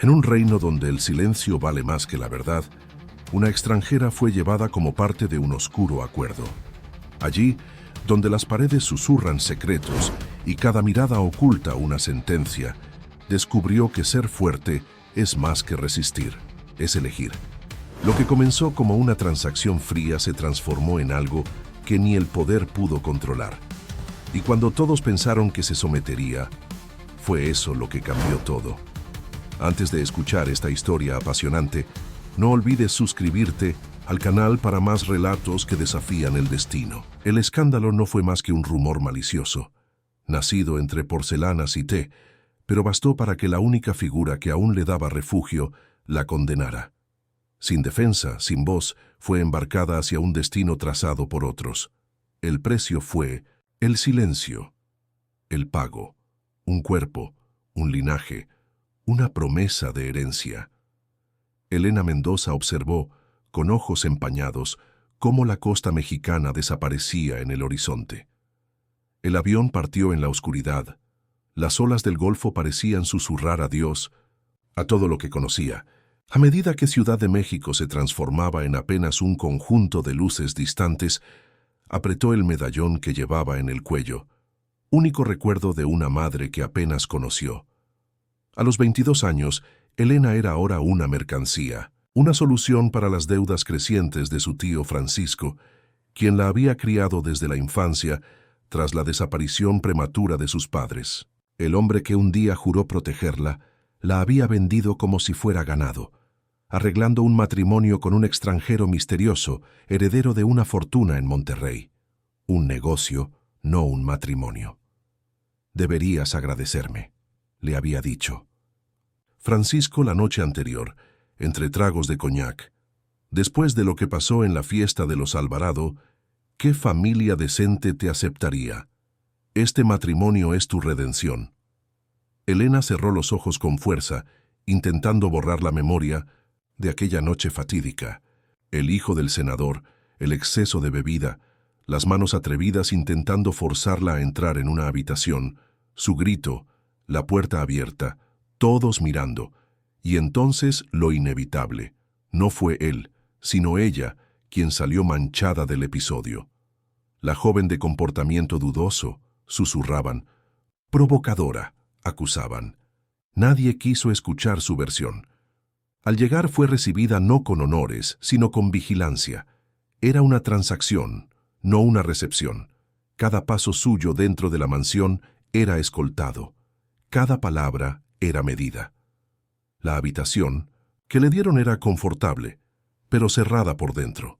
En un reino donde el silencio vale más que la verdad, una extranjera fue llevada como parte de un oscuro acuerdo. Allí, donde las paredes susurran secretos y cada mirada oculta una sentencia, descubrió que ser fuerte es más que resistir, es elegir. Lo que comenzó como una transacción fría se transformó en algo que ni el poder pudo controlar. Y cuando todos pensaron que se sometería, fue eso lo que cambió todo. Antes de escuchar esta historia apasionante, no olvides suscribirte al canal para más relatos que desafían el destino. El escándalo no fue más que un rumor malicioso, nacido entre porcelanas y té, pero bastó para que la única figura que aún le daba refugio la condenara. Sin defensa, sin voz, fue embarcada hacia un destino trazado por otros. El precio fue el silencio, el pago, un cuerpo, un linaje, una promesa de herencia. Elena Mendoza observó, con ojos empañados, cómo la costa mexicana desaparecía en el horizonte. El avión partió en la oscuridad. Las olas del Golfo parecían susurrar adiós a todo lo que conocía. A medida que Ciudad de México se transformaba en apenas un conjunto de luces distantes, apretó el medallón que llevaba en el cuello, único recuerdo de una madre que apenas conoció. A los 22 años, Elena era ahora una mercancía, una solución para las deudas crecientes de su tío Francisco, quien la había criado desde la infancia tras la desaparición prematura de sus padres. El hombre que un día juró protegerla, la había vendido como si fuera ganado, arreglando un matrimonio con un extranjero misterioso, heredero de una fortuna en Monterrey. Un negocio, no un matrimonio. «Deberías agradecerme», le había dicho. Francisco la noche anterior, entre tragos de coñac. Después de lo que pasó en la fiesta de los Alvarado, ¿qué familia decente te aceptaría? Este matrimonio es tu redención. Elena cerró los ojos con fuerza, intentando borrar la memoria de aquella noche fatídica. El hijo del senador, el exceso de bebida, las manos atrevidas intentando forzarla a entrar en una habitación, su grito, la puerta abierta, todos mirando. Y entonces lo inevitable. No fue él, sino ella, quien salió manchada del episodio. La joven de comportamiento dudoso, susurraban. Provocadora, acusaban. Nadie quiso escuchar su versión. Al llegar fue recibida no con honores, sino con vigilancia. Era una transacción, no una recepción. Cada paso suyo dentro de la mansión era escoltado. Cada palabra era medida. La habitación que le dieron era confortable, pero cerrada por dentro.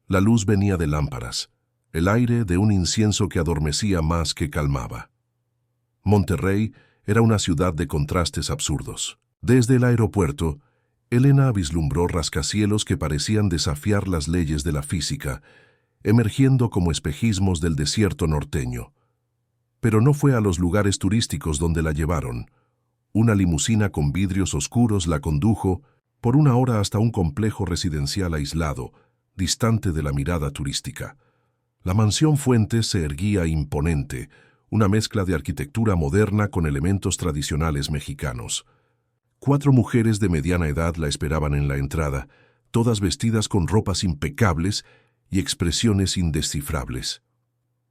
La luz venía de lámparas, el aire de un incienso que adormecía más que calmaba. Monterrey era una ciudad de contrastes absurdos. Desde el aeropuerto, Elena vislumbró rascacielos que parecían desafiar las leyes de la física, emergiendo como espejismos del desierto norteño. Pero no fue a los lugares turísticos donde la llevaron. Una limusina con vidrios oscuros la condujo por una hora hasta un complejo residencial aislado, distante de la mirada turística. La mansión Fuentes se erguía imponente, una mezcla de arquitectura moderna con elementos tradicionales mexicanos. 4 mujeres de mediana edad la esperaban en la entrada, todas vestidas con ropas impecables y expresiones indescifrables.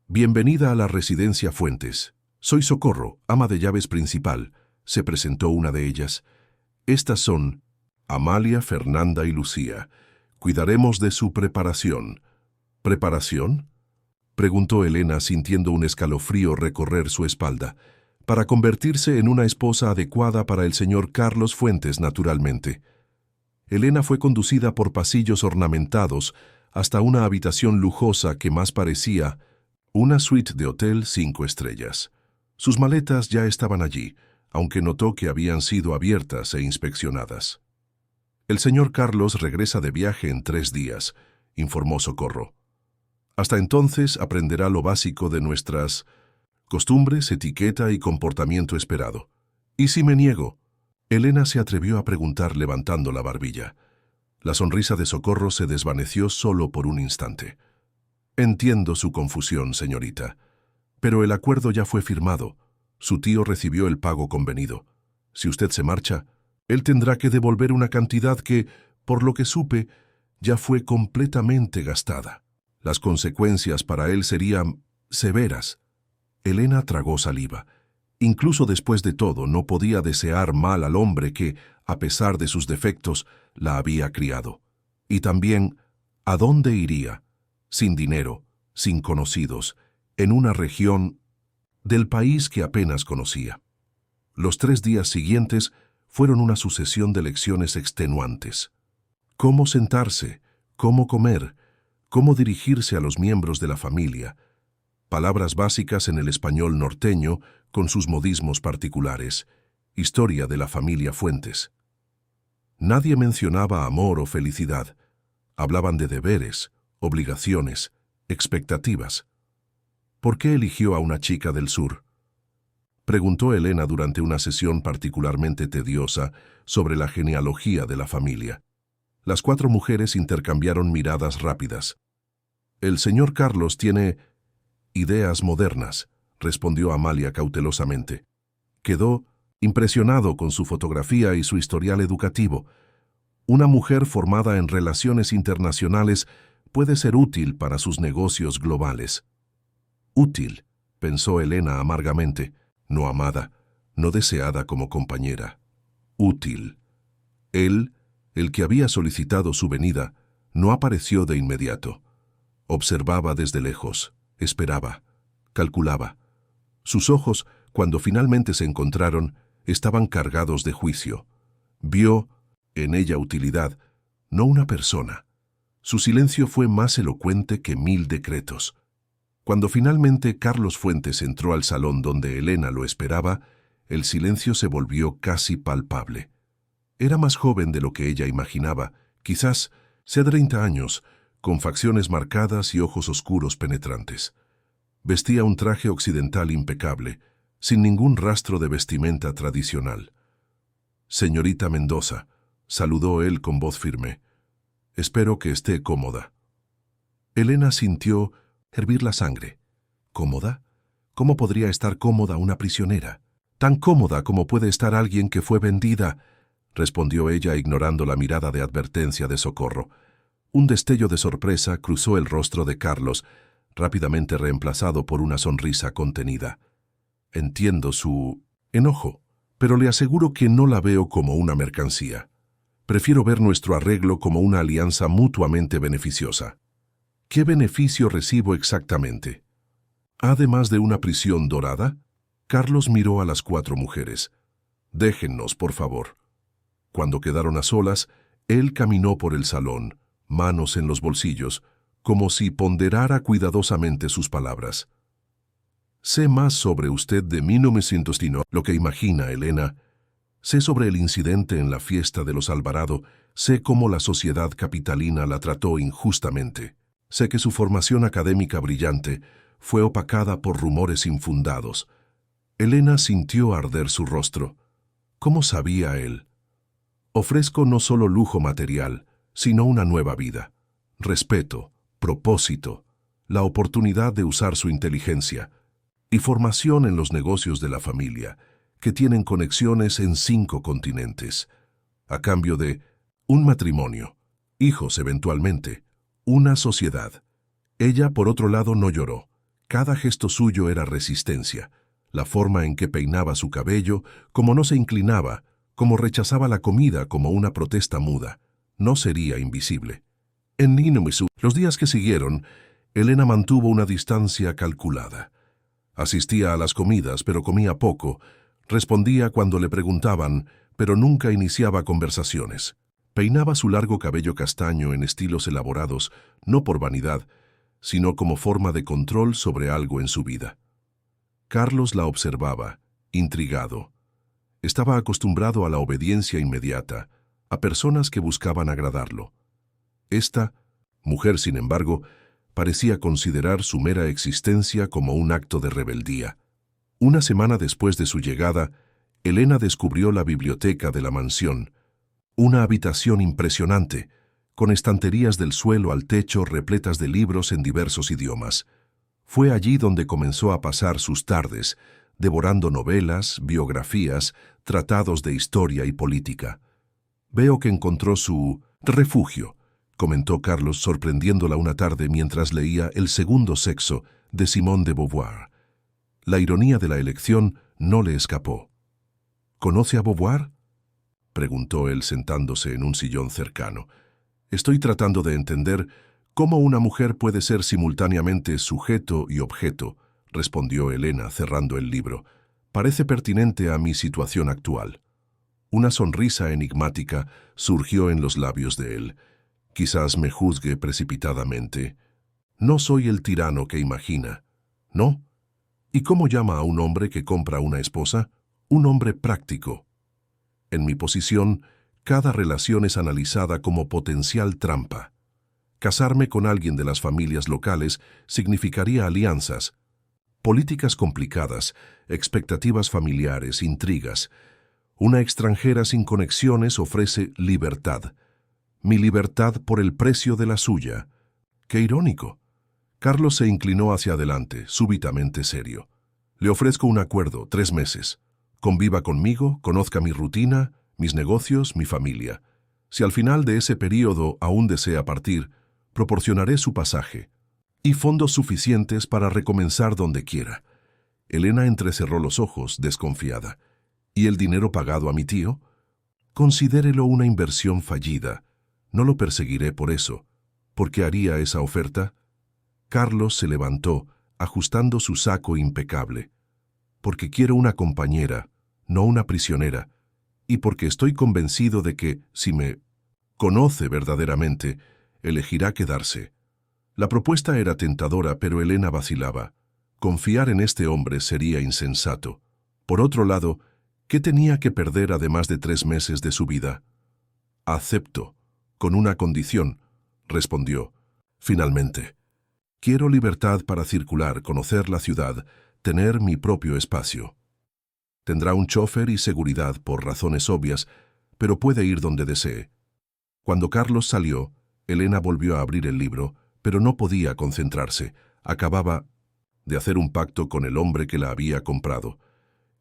«Bienvenida a la residencia Fuentes. Soy Socorro, ama de llaves principal», se presentó una de ellas. «Estas son Amalia, Fernanda y Lucía. Cuidaremos de su preparación». «¿Preparación?», preguntó Elena sintiendo un escalofrío recorrer su espalda. «Para convertirse en una esposa adecuada para el señor Carlos Fuentes, naturalmente». Elena fue conducida por pasillos ornamentados hasta una habitación lujosa que más parecía una suite de hotel 5 estrellas. Sus maletas ya estaban allí, aunque notó que habían sido abiertas e inspeccionadas. «El señor Carlos regresa de viaje en 3 días», informó Socorro. «Hasta entonces aprenderá lo básico de nuestras costumbres, etiqueta y comportamiento esperado». «¿Y si me niego?», Elena se atrevió a preguntar levantando la barbilla. La sonrisa de Socorro se desvaneció solo por un instante. «Entiendo su confusión, señorita. Pero el acuerdo ya fue firmado. Su tío recibió el pago convenido. Si usted se marcha, Él tendrá que devolver una cantidad que, por lo que supe, ya fue completamente gastada. Las consecuencias para él serían severas. Elena tragó saliva. Incluso después de todo, no podía desear mal al hombre que, a pesar de sus defectos, la había criado. Y también, ¿a dónde iría? Sin dinero, sin conocidos, en una región del país que apenas conocía. Los 3 días siguientes fueron una sucesión de lecciones extenuantes. Cómo sentarse, cómo comer, cómo dirigirse a los miembros de la familia. Palabras básicas en el español norteño con sus modismos particulares. Historia de la familia Fuentes. Nadie mencionaba amor o felicidad. Hablaban de deberes, obligaciones, expectativas. ¿Por qué eligió a una chica del sur? Preguntó Elena durante una sesión particularmente tediosa sobre la genealogía de la familia. Las 4 mujeres intercambiaron miradas rápidas. «El señor Carlos tiene ideas modernas», respondió Amalia cautelosamente. Quedó impresionado con su fotografía y su historial educativo. Una mujer formada en relaciones internacionales puede ser útil para sus negocios globales. Útil, pensó Elena amargamente, no amada, no deseada como compañera. Útil. Él, el que había solicitado su venida, no apareció de inmediato. Observaba desde lejos, esperaba, calculaba. Sus ojos, cuando finalmente se encontraron, estaban cargados de juicio. Vio en ella utilidad, no una persona. Su silencio fue más elocuente que 1000 decretos. Cuando finalmente Carlos Fuentes entró al salón donde Elena lo esperaba, el silencio se volvió casi palpable. Era más joven de lo que ella imaginaba, quizás sea de 30 años, con facciones marcadas y ojos oscuros penetrantes. Vestía un traje occidental impecable, sin ningún rastro de vestimenta tradicional. «Señorita Mendoza», saludó él con voz firme. «Espero que esté cómoda». Elena sintió hervir la sangre. ¿Cómoda? ¿Cómo podría estar cómoda una prisionera? Tan cómoda como puede estar alguien que fue vendida, respondió ella ignorando la mirada de advertencia de socorro. Un destello de sorpresa cruzó el rostro de Carlos, rápidamente reemplazado por una sonrisa contenida. Entiendo su enojo, pero le aseguro que no la veo como una mercancía. Prefiero ver nuestro arreglo como una alianza mutuamente beneficiosa. ¿Qué beneficio recibo exactamente? Además de una prisión dorada, Carlos miró a las 4 mujeres. «Déjennos, por favor». Cuando quedaron a solas, él caminó por el salón, manos en los bolsillos, como si ponderara cuidadosamente sus palabras. «Sé más sobre usted de 1900, lo que imagina, Elena. Sé sobre el incidente en la fiesta de los Alvarado, sé cómo la sociedad capitalina la trató injustamente. Sé que su formación académica brillante fue opacada por rumores infundados». Elena sintió arder su rostro. ¿Cómo sabía él? «Ofrezco no solo lujo material, sino una nueva vida, respeto, propósito, la oportunidad de usar su inteligencia y formación en los negocios de la familia, que tienen conexiones en 5 continentes, a cambio de un matrimonio, hijos eventualmente, una sociedad». Ella, por otro lado, no lloró. Cada gesto suyo era resistencia. La forma en que peinaba su cabello, como no se inclinaba, como rechazaba la comida como una protesta muda, no sería invisible. En Ninomisú, los días que siguieron, Elena mantuvo una distancia calculada. Asistía a las comidas, pero comía poco. Respondía cuando le preguntaban, pero nunca iniciaba conversaciones. Peinaba su largo cabello castaño en estilos elaborados, no por vanidad, sino como forma de control sobre algo en su vida. Carlos la observaba, intrigado. Estaba acostumbrado a la obediencia inmediata, a personas que buscaban agradarlo. Esta mujer, sin embargo, parecía considerar su mera existencia como un acto de rebeldía. Una semana después de su llegada, Elena descubrió la biblioteca de la mansión, una habitación impresionante, con estanterías del suelo al techo repletas de libros en diversos idiomas. Fue allí donde comenzó a pasar sus tardes, devorando novelas, biografías, tratados de historia y política. Veo que encontró su refugio, comentó Carlos sorprendiéndola una tarde mientras leía El segundo sexo de Simone de Beauvoir. La ironía de la elección no le escapó. ¿Conoce a Beauvoir?, preguntó él sentándose en un sillón cercano. Estoy tratando de entender cómo una mujer puede ser simultáneamente sujeto y objeto, respondió Elena cerrando el libro. Parece pertinente a mi situación actual. Una sonrisa enigmática surgió en los labios de él. Quizás me juzgue precipitadamente. No soy el tirano que imagina, ¿no? ¿Y cómo llama a un hombre que compra una esposa? Un hombre práctico. En mi posición, cada relación es analizada como potencial trampa. Casarme con alguien de las familias locales significaría alianzas, políticas complicadas, expectativas familiares, intrigas. Una extranjera sin conexiones ofrece libertad. Mi libertad por el precio de la suya. ¡Qué irónico! Carlos se inclinó hacia adelante, súbitamente serio. Le ofrezco un acuerdo, 3 meses. Conviva conmigo, conozca mi rutina, mis negocios, mi familia. Si al final de ese período aún desea partir, proporcionaré su pasaje y fondos suficientes para recomenzar donde quiera. Elena entrecerró los ojos, desconfiada. ¿Y el dinero pagado a mi tío? Considérelo una inversión fallida. No lo perseguiré por eso. ¿Por qué haría esa oferta? Carlos se levantó, ajustando su saco impecable. Porque quiero una compañera, no una prisionera, y porque estoy convencido de que, si me conoce verdaderamente, elegirá quedarse. La propuesta era tentadora, pero Elena vacilaba. Confiar en este hombre sería insensato. Por otro lado, ¿qué tenía que perder además de 3 meses de su vida? Acepto, con una condición, respondió. Finalmente, quiero libertad para circular, conocer la ciudad, tener mi propio espacio. Tendrá un chofer y seguridad por razones obvias, pero puede ir donde desee. Cuando Carlos salió, Elena volvió a abrir el libro, pero no podía concentrarse. Acababa de hacer un pacto con el hombre que la había comprado.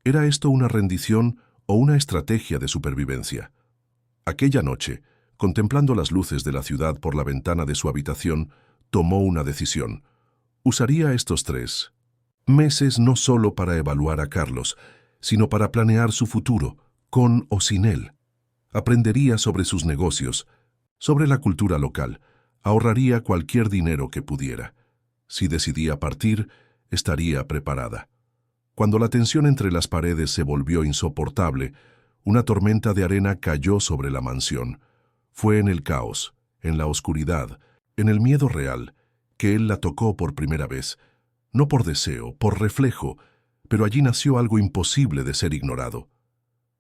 ¿Era esto una rendición o una estrategia de supervivencia? Aquella noche, contemplando las luces de la ciudad por la ventana de su habitación, tomó una decisión. Usaría estos 3 meses no solo para evaluar a Carlos, sino para planear su futuro, con o sin él. Aprendería sobre sus negocios, sobre la cultura local, ahorraría cualquier dinero que pudiera. Si decidía partir, estaría preparada. Cuando la tensión entre las paredes se volvió insoportable, una tormenta de arena cayó sobre la mansión. Fue en el caos, en la oscuridad, en el miedo real, que él la tocó por primera vez. No por deseo, por reflejo, pero allí nació algo imposible de ser ignorado.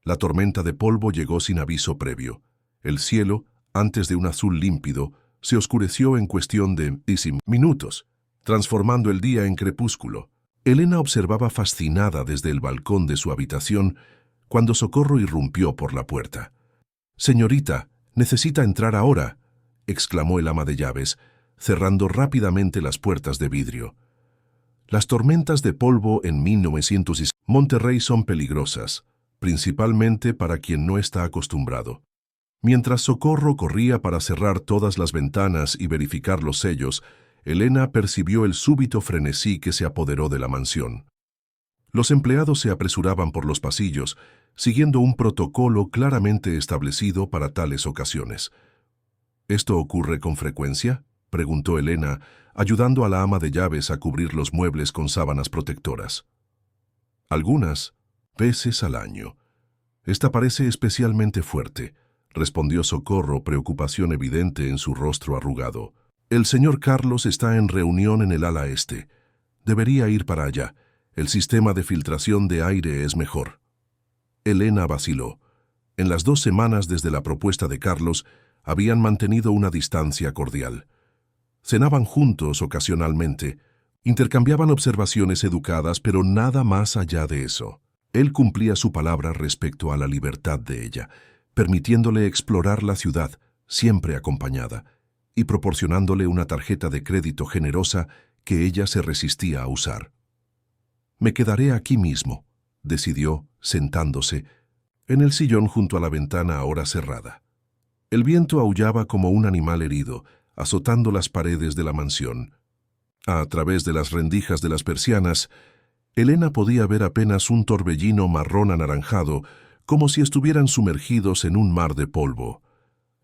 La tormenta de polvo llegó sin aviso previo. El cielo, antes de un azul límpido, se oscureció en cuestión de 10 minutos, transformando el día en crepúsculo. Elena observaba fascinada desde el balcón de su habitación cuando Socorro irrumpió por la puerta. «Señorita, necesita entrar ahora», exclamó el ama de llaves, cerrando rápidamente las puertas de vidrio. Las tormentas de polvo en 1900 Monterrey son peligrosas, principalmente para quien no está acostumbrado. Mientras Socorro corría para cerrar todas las ventanas y verificar los sellos, Elena percibió el súbito frenesí que se apoderó de la mansión. Los empleados se apresuraban por los pasillos, siguiendo un protocolo claramente establecido para tales ocasiones. ¿Esto ocurre con frecuencia?, preguntó Elena, ayudando a la ama de llaves a cubrir los muebles con sábanas protectoras. Algunas veces al año. Esta parece especialmente fuerte, respondió Socorro, preocupación evidente en su rostro arrugado. El señor Carlos está en reunión en el ala este. Debería ir para allá. El sistema de filtración de aire es mejor. Elena vaciló. En las 2 semanas desde la propuesta de Carlos, habían mantenido una distancia cordial. Cenaban juntos ocasionalmente, intercambiaban observaciones educadas, pero nada más allá de eso. Él cumplía su palabra respecto a la libertad de ella, permitiéndole explorar la ciudad, siempre acompañada, y proporcionándole una tarjeta de crédito generosa que ella se resistía a usar. «Me quedaré aquí mismo», decidió, sentándose, en el sillón junto a la ventana ahora cerrada. El viento aullaba como un animal herido, azotando las paredes de la mansión. A través de las rendijas de las persianas, Elena podía ver apenas un torbellino marrón anaranjado, como si estuvieran sumergidos en un mar de polvo.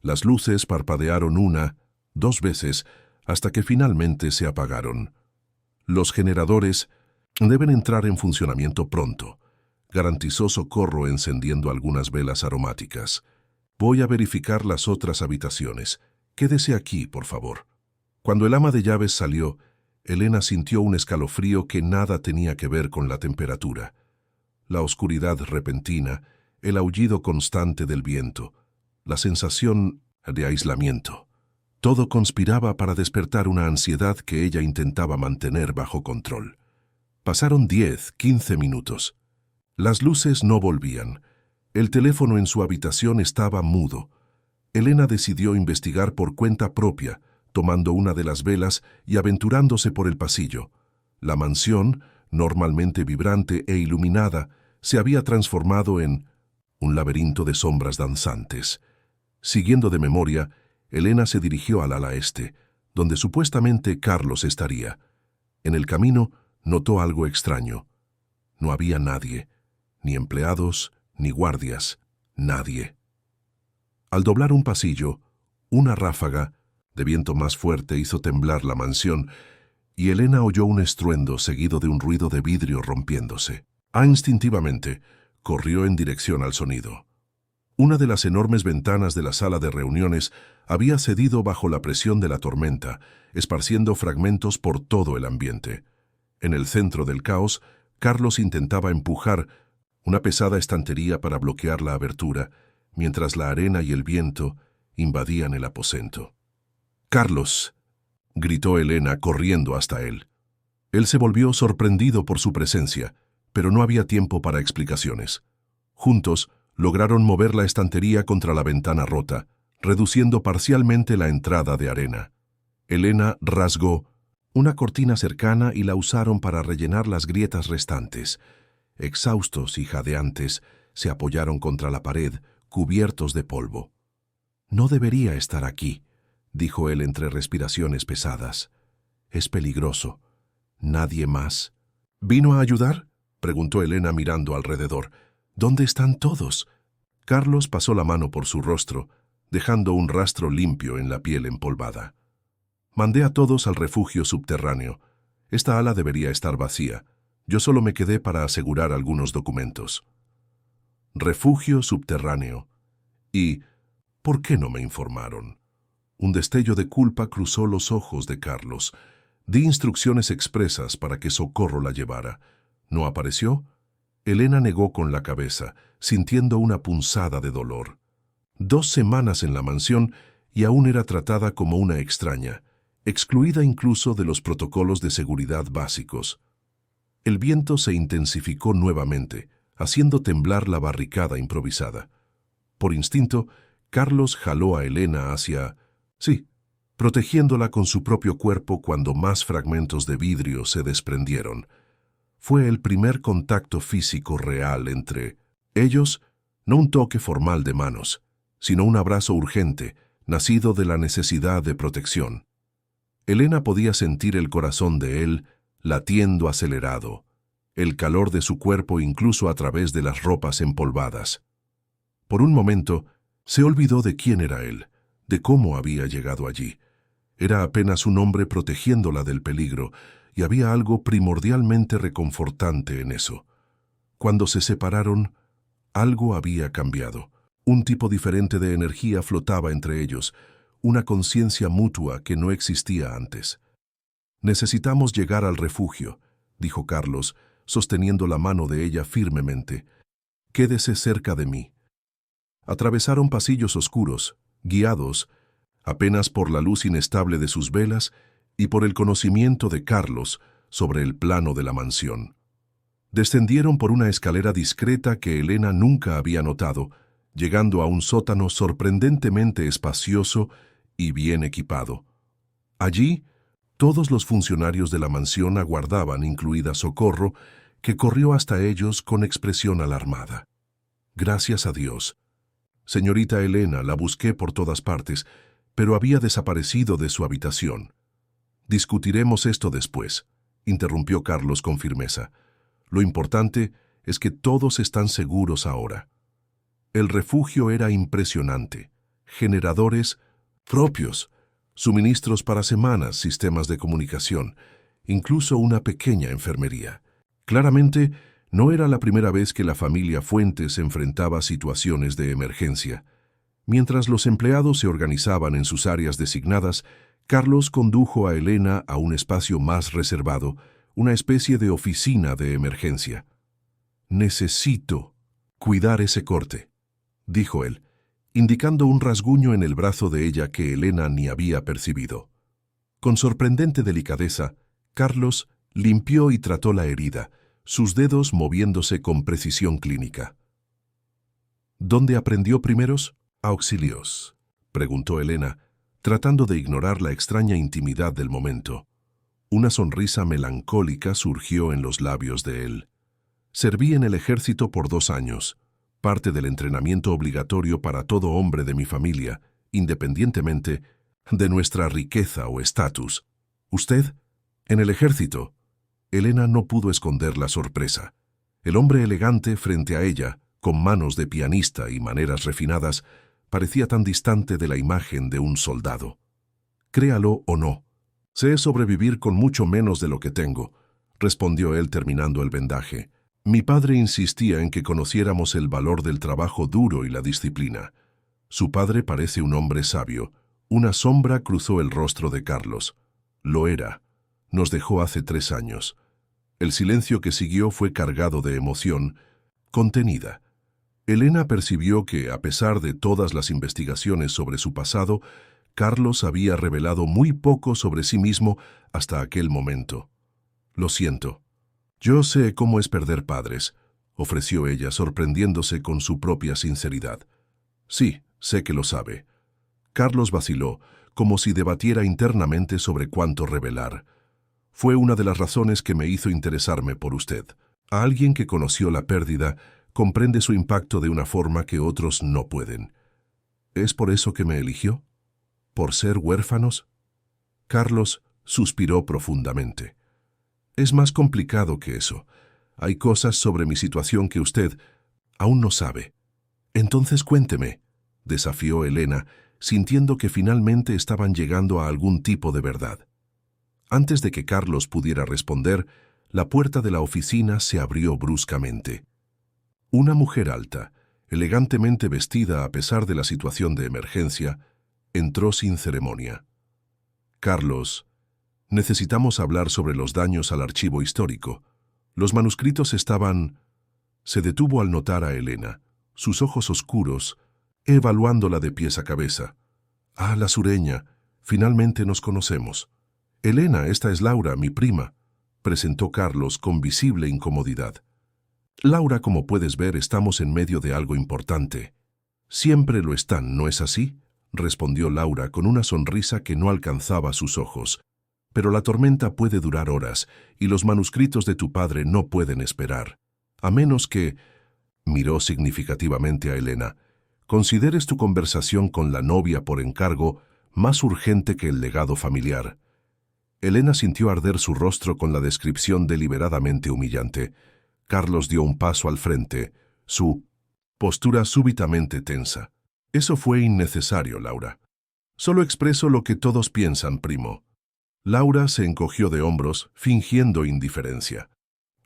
Las luces parpadearon una, dos veces, hasta que finalmente se apagaron. Los generadores deben entrar en funcionamiento pronto, garantizó Socorro encendiendo algunas velas aromáticas. Voy a verificar las otras habitaciones. Quédese aquí, por favor. Cuando el ama de llaves salió, Elena sintió un escalofrío que nada tenía que ver con la temperatura. La oscuridad repentina, el aullido constante del viento, la sensación de aislamiento. Todo conspiraba para despertar una ansiedad que ella intentaba mantener bajo control. Pasaron 10, 15 minutos. Las luces no volvían. El teléfono en su habitación estaba mudo. Elena decidió investigar por cuenta propia, tomando una de las velas y aventurándose por el pasillo. La mansión, normalmente vibrante e iluminada, se había transformado en un laberinto de sombras danzantes. Siguiendo de memoria, Elena se dirigió al ala este, donde supuestamente Carlos estaría. En el camino notó algo extraño. No había nadie, ni empleados, ni guardias, nadie. Al doblar un pasillo, una ráfaga de viento más fuerte hizo temblar la mansión y Elena oyó un estruendo seguido de un ruido de vidrio rompiéndose. Instintivamente, corrió en dirección al sonido. Una de las enormes ventanas de la sala de reuniones había cedido bajo la presión de la tormenta, esparciendo fragmentos por todo el ambiente. En el centro del caos, Carlos intentaba empujar una pesada estantería para bloquear la abertura, mientras la arena y el viento invadían el aposento. «¡Carlos!», gritó Elena corriendo hasta él. Él se volvió sorprendido por su presencia, pero no había tiempo para explicaciones. Juntos, lograron mover la estantería contra la ventana rota, reduciendo parcialmente la entrada de arena. Elena rasgó una cortina cercana y la usaron para rellenar las grietas restantes. Exhaustos y jadeantes, se apoyaron contra la pared, cubiertos de polvo. «No debería estar aquí», dijo él entre respiraciones pesadas. «Es peligroso. Nadie más». «¿Vino a ayudar?», preguntó Elena mirando alrededor. «¿Dónde están todos?». Carlos pasó la mano por su rostro, dejando un rastro limpio en la piel empolvada. «Mandé a todos al refugio subterráneo. Esta ala debería estar vacía. Yo solo me quedé para asegurar algunos documentos». Refugio subterráneo. ¿Y por qué no me informaron? Un destello de culpa cruzó los ojos de Carlos. Di instrucciones expresas para que Socorro la llevara. ¿No apareció? Elena negó con la cabeza, sintiendo una punzada de dolor. 2 semanas en la mansión y aún era tratada como una extraña, excluida incluso de los protocolos de seguridad básicos. El viento se intensificó nuevamente, haciendo temblar la barricada improvisada. Por instinto, Carlos jaló a Elena hacia... sí, protegiéndola con su propio cuerpo cuando más fragmentos de vidrio se desprendieron. Fue el primer contacto físico real entre ellos, no un toque formal de manos, sino un abrazo urgente, nacido de la necesidad de protección. Elena podía sentir el corazón de él latiendo acelerado, el calor de su cuerpo incluso a través de las ropas empolvadas. Por un momento, se olvidó de quién era él, de cómo había llegado allí. Era apenas un hombre protegiéndola del peligro, y había algo primordialmente reconfortante en eso. Cuando se separaron, algo había cambiado. Un tipo diferente de energía flotaba entre ellos, una conciencia mutua que no existía antes. «Necesitamos llegar al refugio», dijo Carlos, sosteniendo la mano de ella firmemente. «Quédese cerca de mí». Atravesaron pasillos oscuros, guiados, apenas por la luz inestable de sus velas y por el conocimiento de Carlos sobre el plano de la mansión. Descendieron por una escalera discreta que Elena nunca había notado, llegando a un sótano sorprendentemente espacioso y bien equipado. Allí, todos los funcionarios de la mansión aguardaban, incluida Socorro, que corrió hasta ellos con expresión alarmada. Gracias a Dios. Señorita Elena, la busqué por todas partes, pero había desaparecido de su habitación. Discutiremos esto después, interrumpió Carlos con firmeza. Lo importante es que todos están seguros ahora. El refugio era impresionante. Generadores propios, suministros para semanas, sistemas de comunicación, incluso una pequeña enfermería. Claramente, no era la primera vez que la familia Fuentes enfrentaba situaciones de emergencia. Mientras los empleados se organizaban en sus áreas designadas, Carlos condujo a Elena a un espacio más reservado, una especie de oficina de emergencia. «Necesito cuidar ese corte», dijo él, indicando un rasguño en el brazo de ella que Elena ni había percibido. Con sorprendente delicadeza, Carlos limpió y trató la herida, sus dedos moviéndose con precisión clínica. «¿Dónde aprendió primeros auxilios?», preguntó Elena, tratando de ignorar la extraña intimidad del momento. Una sonrisa melancólica surgió en los labios de él. «Serví en el ejército por 2 años, parte del entrenamiento obligatorio para todo hombre de mi familia, independientemente de nuestra riqueza o estatus. ¿Usted? ¿En el ejército?». Elena no pudo esconder la sorpresa. El hombre elegante frente a ella, con manos de pianista y maneras refinadas, parecía tan distante de la imagen de un soldado. «Créalo o no, sé sobrevivir con mucho menos de lo que tengo», respondió él terminando el vendaje. «Mi padre insistía en que conociéramos el valor del trabajo duro y la disciplina. Su padre parece un hombre sabio». Una sombra cruzó el rostro de Carlos. Lo era. Nos dejó hace 3 años. El silencio que siguió fue cargado de emoción, contenida. Elena percibió que, a pesar de todas las investigaciones sobre su pasado, Carlos había revelado muy poco sobre sí mismo hasta aquel momento. «Lo siento. Yo sé cómo es perder padres», ofreció ella, sorprendiéndose con su propia sinceridad. «Sí, sé que lo sabe». Carlos vaciló, como si debatiera internamente sobre cuánto revelar. «Fue una de las razones que me hizo interesarme por usted. A alguien que conoció la pérdida, comprende su impacto de una forma que otros no pueden. ¿Es por eso que me eligió? ¿Por ser huérfanos?». Carlos suspiró profundamente. «Es más complicado que eso. Hay cosas sobre mi situación que usted aún no sabe». «Entonces cuénteme», desafió Elena, sintiendo que finalmente estaban llegando a algún tipo de verdad. Antes de que Carlos pudiera responder, la puerta de la oficina se abrió bruscamente. Una mujer alta, elegantemente vestida a pesar de la situación de emergencia, entró sin ceremonia. «Carlos, necesitamos hablar sobre los daños al archivo histórico. Los manuscritos estaban...». Se detuvo al notar a Elena, sus ojos oscuros, evaluándola de pies a cabeza. «Ah, la sureña, finalmente nos conocemos». «Elena, esta es Laura, mi prima», presentó Carlos con visible incomodidad. «Laura, como puedes ver, estamos en medio de algo importante». «Siempre lo están, ¿no es así?», respondió Laura con una sonrisa que no alcanzaba sus ojos. «Pero la tormenta puede durar horas, y los manuscritos de tu padre no pueden esperar. A menos que...». Miró significativamente a Elena. «Consideres tu conversación con la novia por encargo más urgente que el legado familiar». Elena sintió arder su rostro con la descripción deliberadamente humillante. Carlos dio un paso al frente, su postura súbitamente tensa. «Eso fue innecesario, Laura. Solo expreso lo que todos piensan, primo». Laura se encogió de hombros, fingiendo indiferencia.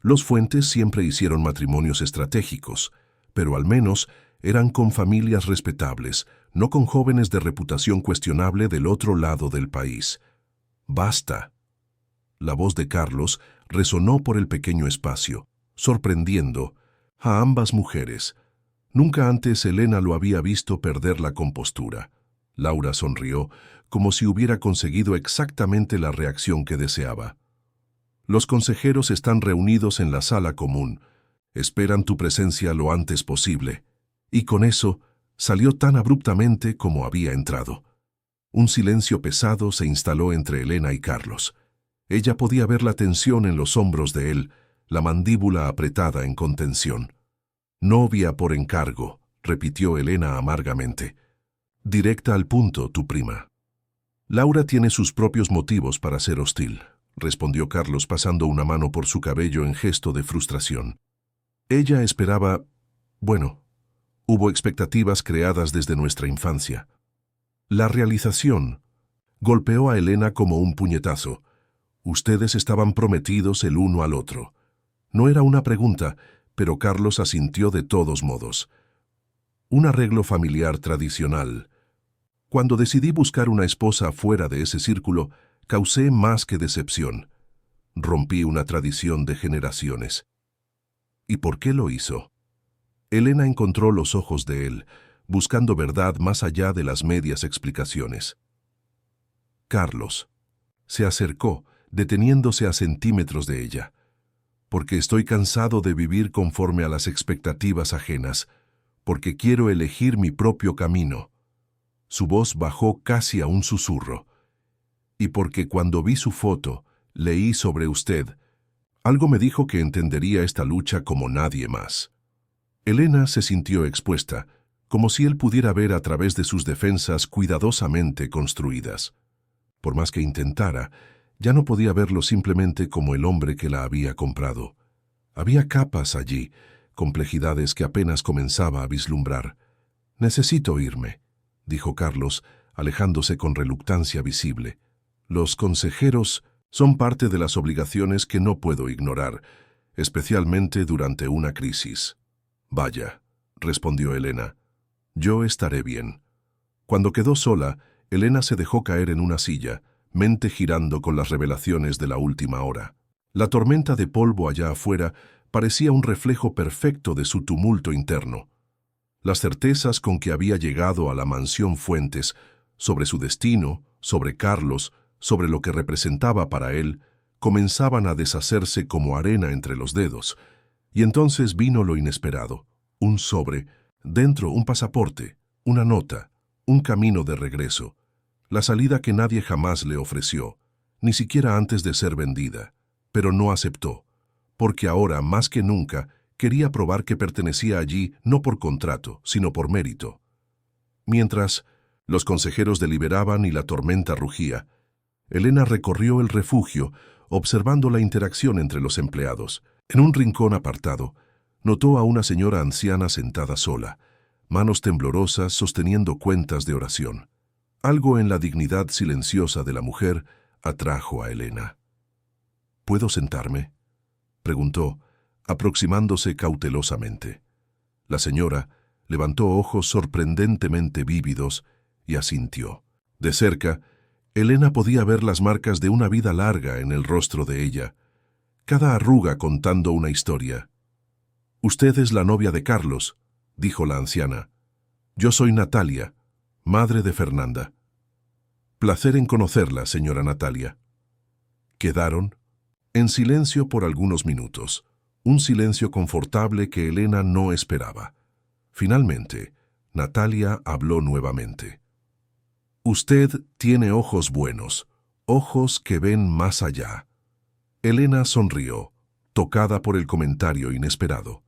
Los Fuentes siempre hicieron matrimonios estratégicos, pero al menos eran con familias respetables, no con jóvenes de reputación cuestionable del otro lado del país. «Basta». La voz de Carlos resonó por el pequeño espacio, sorprendiendo a ambas mujeres. Nunca antes Elena lo había visto perder la compostura. Laura sonrió, como si hubiera conseguido exactamente la reacción que deseaba. «Los consejeros están reunidos en la sala común. Esperan tu presencia lo antes posible». Y con eso salió tan abruptamente como había entrado. Un silencio pesado se instaló entre Elena y Carlos. Ella podía ver la tensión en los hombros de él, la mandíbula apretada en contención. Novia por encargo, repitió Elena amargamente. Directa al punto, tu prima. Laura tiene sus propios motivos para ser hostil, respondió Carlos pasando una mano por su cabello en gesto de frustración. Ella esperaba... Bueno, hubo expectativas creadas desde nuestra infancia. La realización golpeó a Elena como un puñetazo. Ustedes estaban prometidos el uno al otro. No era una pregunta, pero Carlos asintió de todos modos. Un arreglo familiar tradicional. Cuando decidí buscar una esposa fuera de ese círculo, causé más que decepción. Rompí una tradición de generaciones. ¿Y por qué lo hizo? Elena encontró los ojos de él, buscando verdad más allá de las medias explicaciones. Carlos. Se acercó, deteniéndose a centímetros de ella. Porque estoy cansado de vivir conforme a las expectativas ajenas, porque quiero elegir mi propio camino. Su voz bajó casi a un susurro. Y porque cuando vi su foto, leí sobre usted. Algo me dijo que entendería esta lucha como nadie más. Elena se sintió expuesta, como si él pudiera ver a través de sus defensas cuidadosamente construidas. Por más que intentara, ya no podía verlo simplemente como el hombre que la había comprado. Había capas allí, complejidades que apenas comenzaba a vislumbrar. «Necesito irme», dijo Carlos, alejándose con reluctancia visible. «Los consejeros son parte de las obligaciones que no puedo ignorar, especialmente durante una crisis». «Vaya», respondió Elena. «Yo estaré bien». Cuando quedó sola, Elena se dejó caer en una silla, mente girando con las revelaciones de la última hora. La tormenta de polvo allá afuera parecía un reflejo perfecto de su tumulto interno. Las certezas con que había llegado a la mansión Fuentes, sobre su destino, sobre Carlos, sobre lo que representaba para él, comenzaban a deshacerse como arena entre los dedos. Y entonces vino lo inesperado, un sobre, dentro un pasaporte, una nota, un camino de regreso, la salida que nadie jamás le ofreció, ni siquiera antes de ser vendida, pero no aceptó, porque ahora, más que nunca, quería probar que pertenecía allí no por contrato, sino por mérito. Mientras los consejeros deliberaban y la tormenta rugía, Elena recorrió el refugio, observando la interacción entre los empleados. En un rincón apartado, notó a una señora anciana sentada sola, manos temblorosas sosteniendo cuentas de oración. Algo en la dignidad silenciosa de la mujer atrajo a Elena. «¿Puedo sentarme?», preguntó, aproximándose cautelosamente. La señora levantó ojos sorprendentemente vívidos y asintió. De cerca, Elena podía ver las marcas de una vida larga en el rostro de ella, cada arruga contando una historia. «Usted es la novia de Carlos», dijo la anciana. «Yo soy Natalia, madre de Fernanda». «Placer en conocerla, señora Natalia». Quedaron en silencio por algunos minutos, un silencio confortable que Elena no esperaba. Finalmente, Natalia habló nuevamente. «Usted tiene ojos buenos, ojos que ven más allá». Elena sonrió, tocada por el comentario inesperado.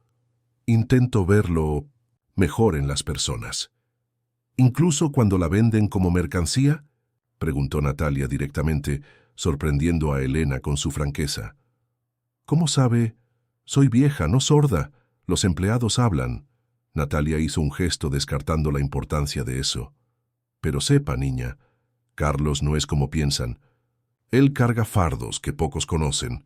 «Intento verlo mejor en las personas». «¿Incluso cuando la venden como mercancía?», preguntó Natalia directamente, sorprendiendo a Elena con su franqueza. «¿Cómo sabe? Soy vieja, no sorda. Los empleados hablan». Natalia hizo un gesto descartando la importancia de eso. «Pero sepa, niña, Carlos no es como piensan. Él carga fardos que pocos conocen».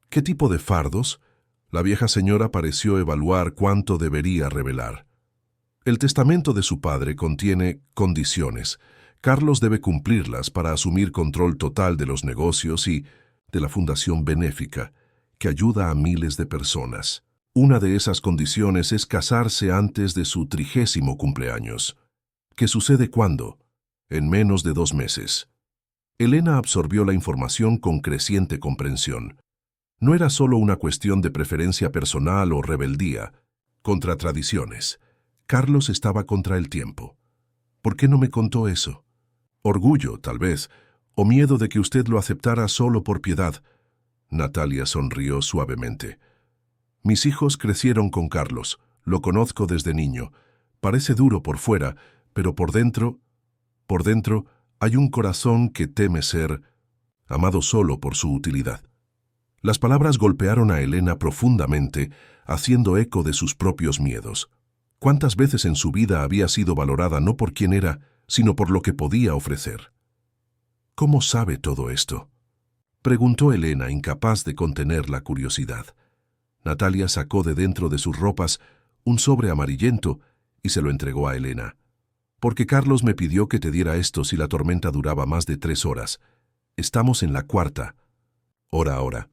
«¿Qué tipo de fardos?». La vieja señora pareció evaluar cuánto debería revelar. «El testamento de su padre contiene condiciones. Carlos debe cumplirlas para asumir control total de los negocios y de la fundación benéfica, que ayuda a miles de personas. Una de esas condiciones es casarse antes de su 30º cumpleaños. ¿Qué sucede cuándo? En menos de 2 meses». Elena absorbió la información con creciente comprensión. No era solo una cuestión de preferencia personal o rebeldía contra tradiciones. Carlos estaba contra el tiempo. ¿Por qué no me contó eso? Orgullo, tal vez, o miedo de que usted lo aceptara solo por piedad. Natalia sonrió suavemente. Mis hijos crecieron con Carlos, Lo conozco desde niño. Parece duro por fuera, pero por dentro, hay un corazón que teme ser amado solo por su utilidad. Las palabras golpearon a Elena profundamente, haciendo eco de sus propios miedos. ¿Cuántas veces en su vida había sido valorada no por quien era, sino por lo que podía ofrecer? ¿Cómo sabe todo esto?, preguntó Elena, incapaz de contener la curiosidad. Natalia sacó de dentro de sus ropas un sobre amarillento y se lo entregó a Elena. Porque Carlos me pidió que te diera esto si la tormenta duraba más de 3 horas. Estamos en la 4ª hora ahora.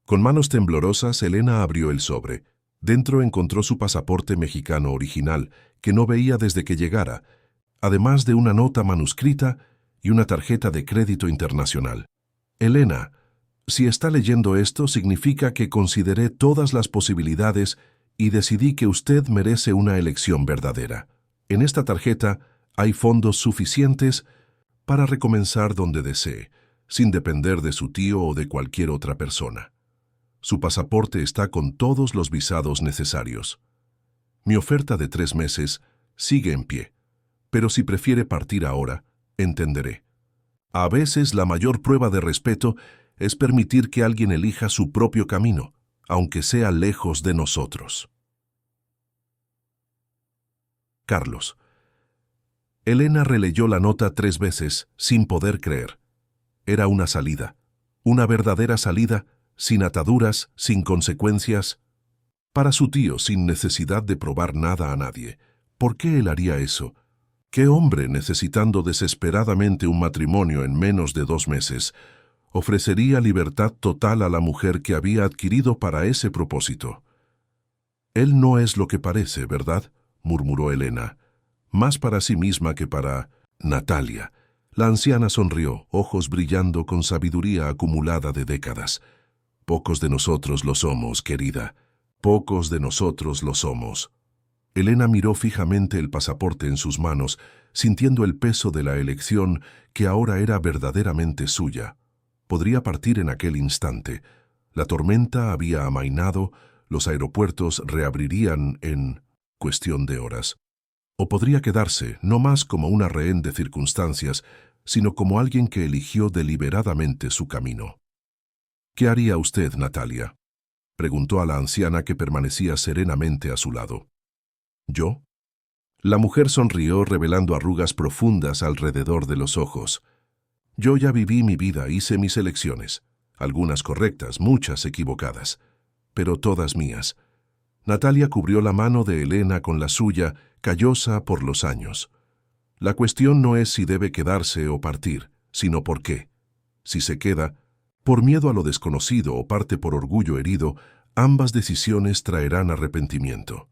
Con manos temblorosas, Elena abrió el sobre. Dentro encontró su pasaporte mexicano original, que no veía desde que llegara, además de una nota manuscrita y una tarjeta de crédito internacional. Elena, si está leyendo esto, significa que consideré todas las posibilidades y decidí que usted merece una elección verdadera. En esta tarjeta hay fondos suficientes para recomenzar donde desee, sin depender de su tío o de cualquier otra persona. Su pasaporte está con todos los visados necesarios. Mi oferta de 3 meses sigue en pie, pero si prefiere partir ahora, entenderé. A veces la mayor prueba de respeto es permitir que alguien elija su propio camino, aunque sea lejos de nosotros. Carlos. Elena releyó la nota 3 veces, sin poder creer. Era una salida, una verdadera salida, sin ataduras, sin consecuencias. Para su tío, sin necesidad de probar nada a nadie. ¿Por qué él haría eso? ¿Qué hombre, necesitando desesperadamente un matrimonio en menos de 2 meses, ofrecería libertad total a la mujer que había adquirido para ese propósito? Él no es lo que parece, ¿verdad?, murmuró Elena, más para sí misma que para Natalia. La anciana sonrió, ojos brillando con sabiduría acumulada de décadas. Pocos de nosotros lo somos, querida. Pocos de nosotros lo somos. Elena miró fijamente el pasaporte en sus manos, sintiendo el peso de la elección que ahora era verdaderamente suya. Podría partir en aquel instante. La tormenta había amainado, los aeropuertos reabrirían en cuestión de horas. O podría quedarse, no más como una rehén de circunstancias, sino como alguien que eligió deliberadamente su camino. ¿Qué haría usted, Natalia?, preguntó a la anciana que permanecía serenamente a su lado. ¿Yo? La mujer sonrió revelando arrugas profundas alrededor de los ojos. Yo ya viví mi vida, hice mis elecciones, algunas correctas, muchas equivocadas, pero todas mías. Natalia cubrió la mano de Elena con la suya, callosa por los años. La cuestión no es si debe quedarse o partir, sino por qué. Si se queda, por miedo a lo desconocido o parte por orgullo herido, ambas decisiones traerán arrepentimiento.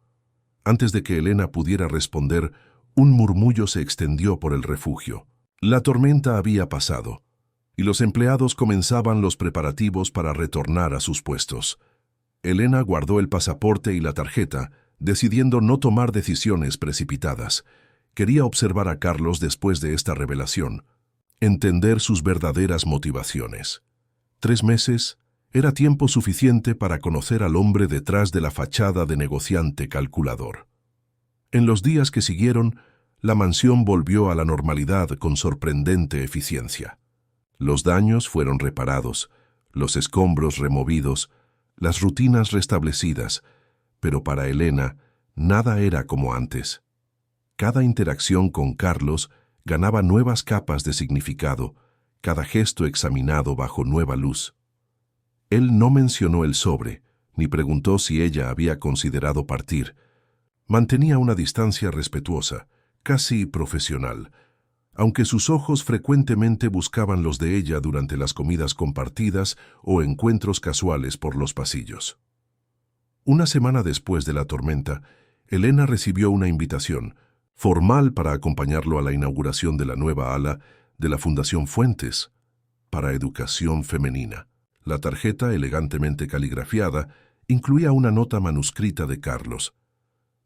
Antes de que Elena pudiera responder, un murmullo se extendió por el refugio. La tormenta había pasado, y los empleados comenzaban los preparativos para retornar a sus puestos. Elena guardó el pasaporte y la tarjeta, decidiendo no tomar decisiones precipitadas. Quería observar a Carlos después de esta revelación, entender sus verdaderas motivaciones. 3 meses era tiempo suficiente para conocer al hombre detrás de la fachada de negociante calculador. En los días que siguieron, la mansión volvió a la normalidad con sorprendente eficiencia. Los daños fueron reparados, los escombros removidos, las rutinas restablecidas, pero para Elena nada era como antes. Cada interacción con Carlos ganaba nuevas capas de significado, cada gesto examinado bajo nueva luz. Él no mencionó el sobre, ni preguntó si ella había considerado partir. Mantenía una distancia respetuosa, casi profesional, aunque sus ojos frecuentemente buscaban los de ella durante las comidas compartidas o encuentros casuales por los pasillos. Una semana después de la tormenta, Elena recibió una invitación formal para acompañarlo a la inauguración de la nueva ala de la Fundación Fuentes para Educación Femenina. La tarjeta, elegantemente caligrafiada, incluía una nota manuscrita de Carlos.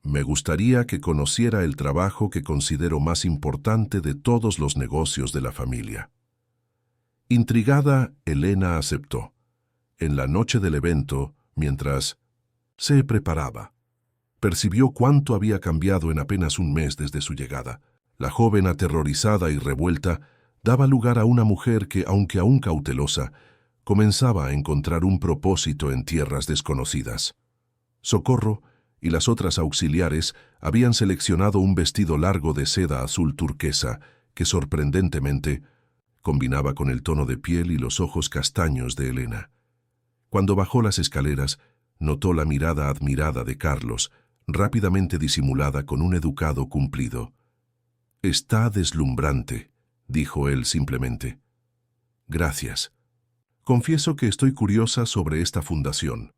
Me gustaría que conociera el trabajo que considero más importante de todos los negocios de la familia. Intrigada, Elena aceptó. En la noche del evento, mientras se preparaba, Percibió cuánto había cambiado en apenas un mes desde su llegada. La joven, aterrorizada y revuelta, daba lugar a una mujer que, aunque aún cautelosa, comenzaba a encontrar un propósito en tierras desconocidas. Socorro y las otras auxiliares habían seleccionado un vestido largo de seda azul turquesa que, sorprendentemente, combinaba con el tono de piel y los ojos castaños de Elena. Cuando bajó las escaleras, notó la mirada admirada de Carlos, rápidamente disimulada con un educado cumplido. «Está deslumbrante», dijo él simplemente. «Gracias. Confieso que estoy curiosa sobre esta fundación».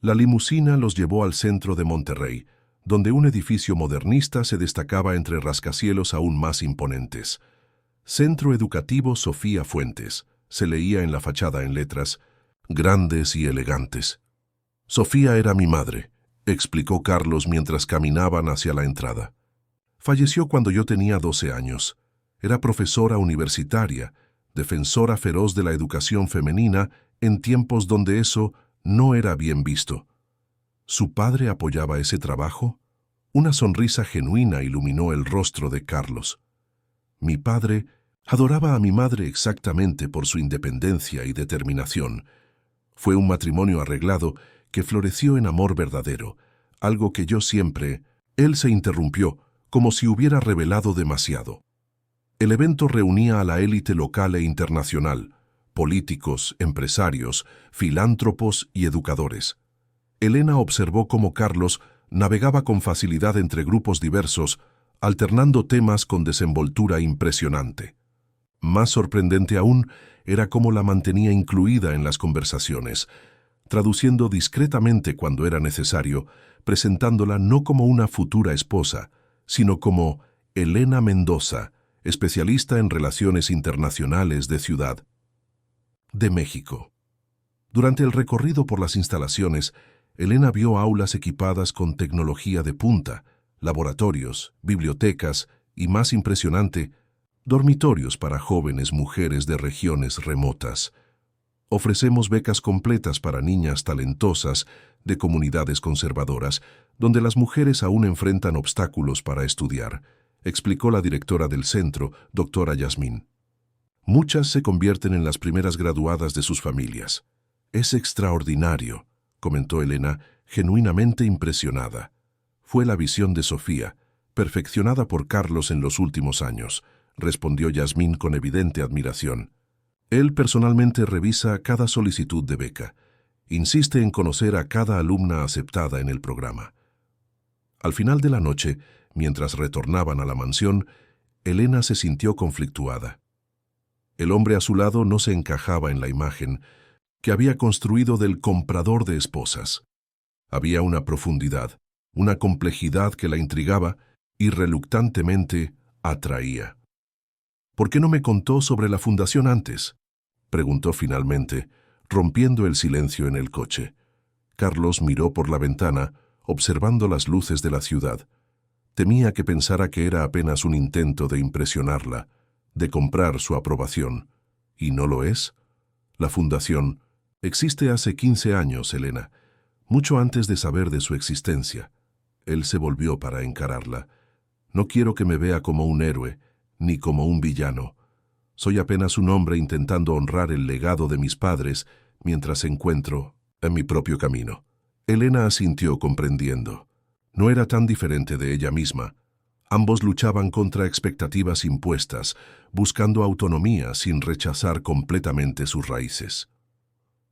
La limusina los llevó al centro de Monterrey, donde un edificio modernista se destacaba entre rascacielos aún más imponentes. Centro Educativo Sofía Fuentes, se leía en la fachada en letras grandes y elegantes. «Sofía era mi madre», explicó Carlos mientras caminaban hacia la entrada. «Falleció cuando yo tenía 12 años. Era profesora universitaria, defensora feroz de la educación femenina en tiempos donde eso no era bien visto». ¿Su padre apoyaba ese trabajo? Una sonrisa genuina iluminó el rostro de Carlos. «Mi padre adoraba a mi madre exactamente por su independencia y determinación. Fue un matrimonio arreglado que floreció en amor verdadero, algo que yo siempre...». Él se interrumpió, como si hubiera revelado demasiado. El evento reunía a la élite local e internacional, políticos, empresarios, filántropos y educadores. Elena observó cómo Carlos navegaba con facilidad entre grupos diversos, alternando temas con desenvoltura impresionante. Más sorprendente aún era cómo la mantenía incluida en las conversaciones, traduciendo discretamente cuando era necesario, presentándola no como una futura esposa, sino como Elena Mendoza, especialista en relaciones internacionales de Ciudad de México. Durante el recorrido por las instalaciones, Elena vio aulas equipadas con tecnología de punta, laboratorios, bibliotecas y, más impresionante, dormitorios para jóvenes mujeres de regiones remotas. «Ofrecemos becas completas para niñas talentosas de comunidades conservadoras, donde las mujeres aún enfrentan obstáculos para estudiar», explicó la directora del centro, doctora Yasmín. «Muchas se convierten en las primeras graduadas de sus familias». «Es extraordinario», comentó Elena, genuinamente impresionada. «Fue la visión de Sofía, perfeccionada por Carlos en los últimos años», respondió Yasmín con evidente admiración. «Él personalmente revisa cada solicitud de beca. Insiste en conocer a cada alumna aceptada en el programa». Al final de la noche, mientras retornaban a la mansión, Elena se sintió conflictuada. El hombre a su lado no se encajaba en la imagen que había construido del comprador de esposas. Había una profundidad, una complejidad que la intrigaba y reluctantemente atraía. «¿Por qué no me contó sobre la fundación antes?», preguntó finalmente, rompiendo el silencio en el coche. Carlos miró por la ventana, observando las luces de la ciudad. Temía que pensara que era apenas un intento de impresionarla, de comprar su aprobación. ¿Y no lo es? La fundación existe hace 15 años, Elena, mucho antes de saber de su existencia. Él se volvió para encararla. «No quiero que me vea como un héroe, ni como un villano. Soy apenas un hombre intentando honrar el legado de mis padres mientras encuentro en mi propio camino». Elena asintió comprendiendo. No era tan diferente de ella misma. Ambos luchaban contra expectativas impuestas, buscando autonomía sin rechazar completamente sus raíces.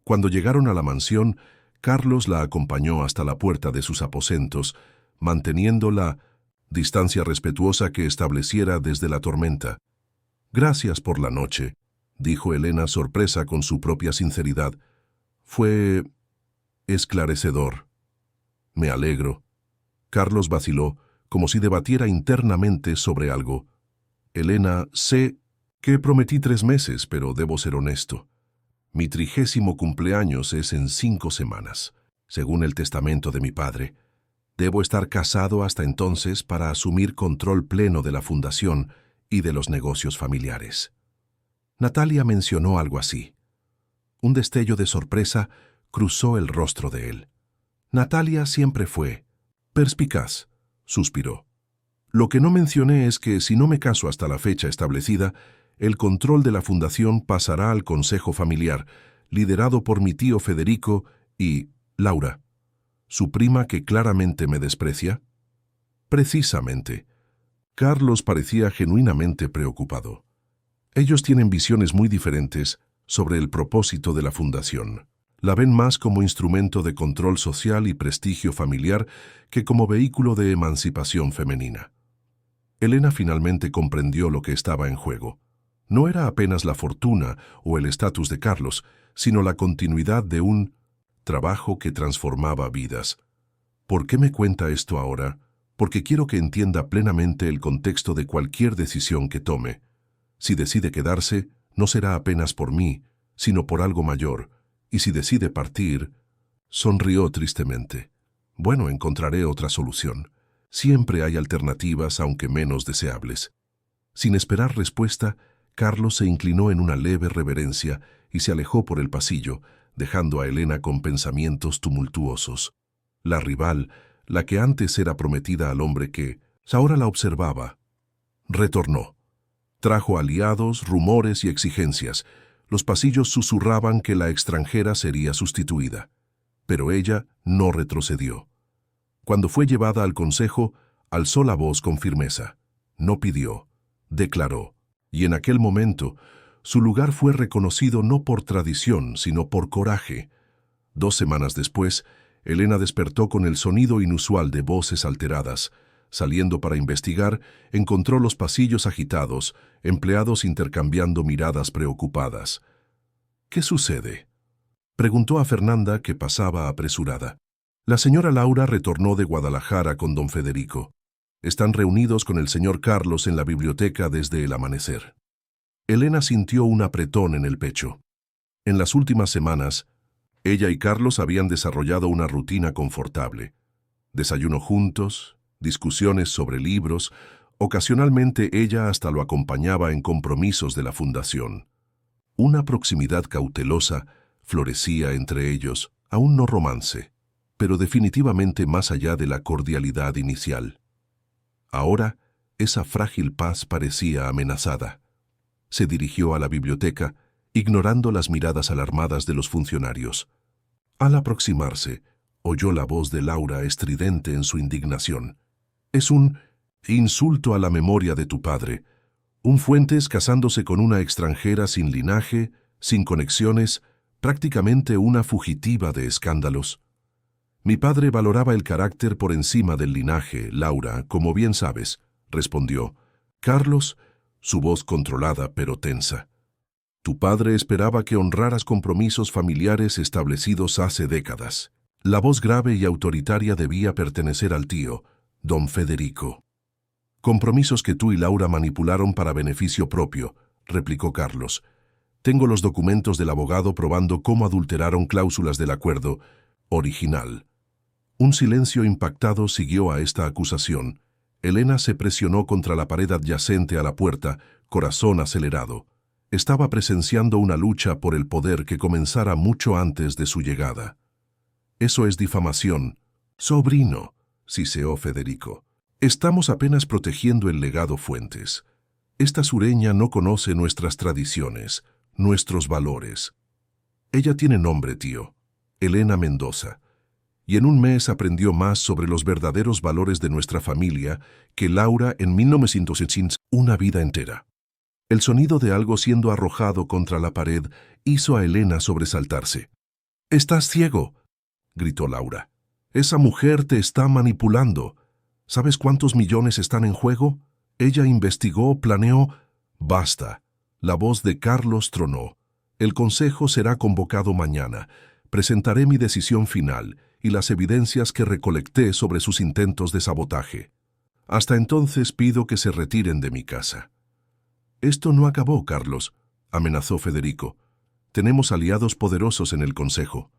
Cuando llegaron a la mansión, Carlos la acompañó hasta la puerta de sus aposentos, manteniendo la distancia respetuosa que estableciera desde la tormenta. «Gracias por la noche», dijo Elena, sorpresa con su propia sinceridad. «Fue esclarecedor». «Me alegro». Carlos vaciló, como si debatiera internamente sobre algo. «Elena, sé que prometí 3 meses, pero debo ser honesto. Mi 30º cumpleaños es en 5 semanas, según el testamento de mi padre. Debo estar casado hasta entonces para asumir control pleno de la fundación y de los negocios familiares». Natalia mencionó algo así. Un destello de sorpresa cruzó el rostro de él. Natalia siempre fue Perspicaz, suspiró. Lo que no mencioné es que si no me caso hasta la fecha establecida, el control de la fundación pasará al consejo familiar, liderado por mi tío Federico y Laura, su prima que claramente me desprecia. Precisamente. Carlos parecía genuinamente preocupado. Ellos tienen visiones muy diferentes sobre el propósito de la fundación. La ven más como instrumento de control social y prestigio familiar que como vehículo de emancipación femenina. Elena finalmente comprendió lo que estaba en juego. No era apenas la fortuna o el estatus de Carlos, sino la continuidad de un trabajo que transformaba vidas. ¿Por qué me cuenta esto ahora? Porque quiero que entienda plenamente el contexto de cualquier decisión que tome. Si decide quedarse, no será apenas por mí, sino por algo mayor, y si decide partir, sonrió tristemente. Bueno, encontraré otra solución. Siempre hay alternativas, aunque menos deseables. Sin esperar respuesta, Carlos se inclinó en una leve reverencia y se alejó por el pasillo, dejando a Elena con pensamientos tumultuosos. La rival, la que antes era prometida al hombre que ahora la observaba, retornó. Trajo aliados, rumores y exigencias. Los pasillos susurraban que la extranjera sería sustituida. Pero ella no retrocedió. Cuando fue llevada al consejo, alzó la voz con firmeza. No pidió, declaró. Y en aquel momento, su lugar fue reconocido no por tradición, sino por coraje. 2 semanas después, Elena despertó con el sonido inusual de voces alteradas. Saliendo para investigar, encontró los pasillos agitados, empleados intercambiando miradas preocupadas. ¿Qué sucede?, preguntó a Fernanda, que pasaba apresurada. La señora Laura retornó de Guadalajara con don Federico. Están reunidos con el señor Carlos en la biblioteca desde el amanecer. Elena sintió un apretón en el pecho. En las últimas semanas, ella y Carlos habían desarrollado una rutina confortable. Desayuno juntos, discusiones sobre libros, ocasionalmente ella hasta lo acompañaba en compromisos de la fundación. Una proximidad cautelosa florecía entre ellos, aún no romance, pero definitivamente más allá de la cordialidad inicial. Ahora, esa frágil paz parecía amenazada. Se dirigió a la biblioteca, ignorando las miradas alarmadas de los funcionarios. Al aproximarse, oyó la voz de Laura estridente en su indignación. Es un insulto a la memoria de tu padre. Un Fuentes casándose con una extranjera sin linaje, sin conexiones, prácticamente una fugitiva de escándalos. Mi padre valoraba el carácter por encima del linaje, Laura, como bien sabes, respondió. Carlos, su voz controlada pero tensa. Tu padre esperaba que honraras compromisos familiares establecidos hace décadas. La voz grave y autoritaria debía pertenecer al tío, don Federico. Compromisos que tú y Laura manipularon para beneficio propio, replicó Carlos. Tengo los documentos del abogado probando cómo adulteraron cláusulas del acuerdo original. Un silencio impactado siguió a esta acusación. Elena se presionó contra la pared adyacente a la puerta, corazón acelerado. Estaba presenciando una lucha por el poder que comenzara mucho antes de su llegada. Eso es difamación. Sobrino, siseó Federico. Estamos apenas protegiendo el legado Fuentes. Esta sureña no conoce nuestras tradiciones, nuestros valores. Ella tiene nombre, tío. Elena Mendoza. Y en un mes aprendió más sobre los verdaderos valores de nuestra familia que Laura en 1980, una vida entera. El sonido de algo siendo arrojado contra la pared hizo a Elena sobresaltarse. «¡Estás ciego!», gritó Laura. «Esa mujer te está manipulando. ¿Sabes cuántos millones están en juego?». Ella investigó, planeó. «Basta». La voz de Carlos tronó. «El consejo será convocado mañana. Presentaré mi decisión final y las evidencias que recolecté sobre sus intentos de sabotaje. Hasta entonces pido que se retiren de mi casa». «Esto no acabó, Carlos», amenazó Federico. «Tenemos aliados poderosos en el consejo».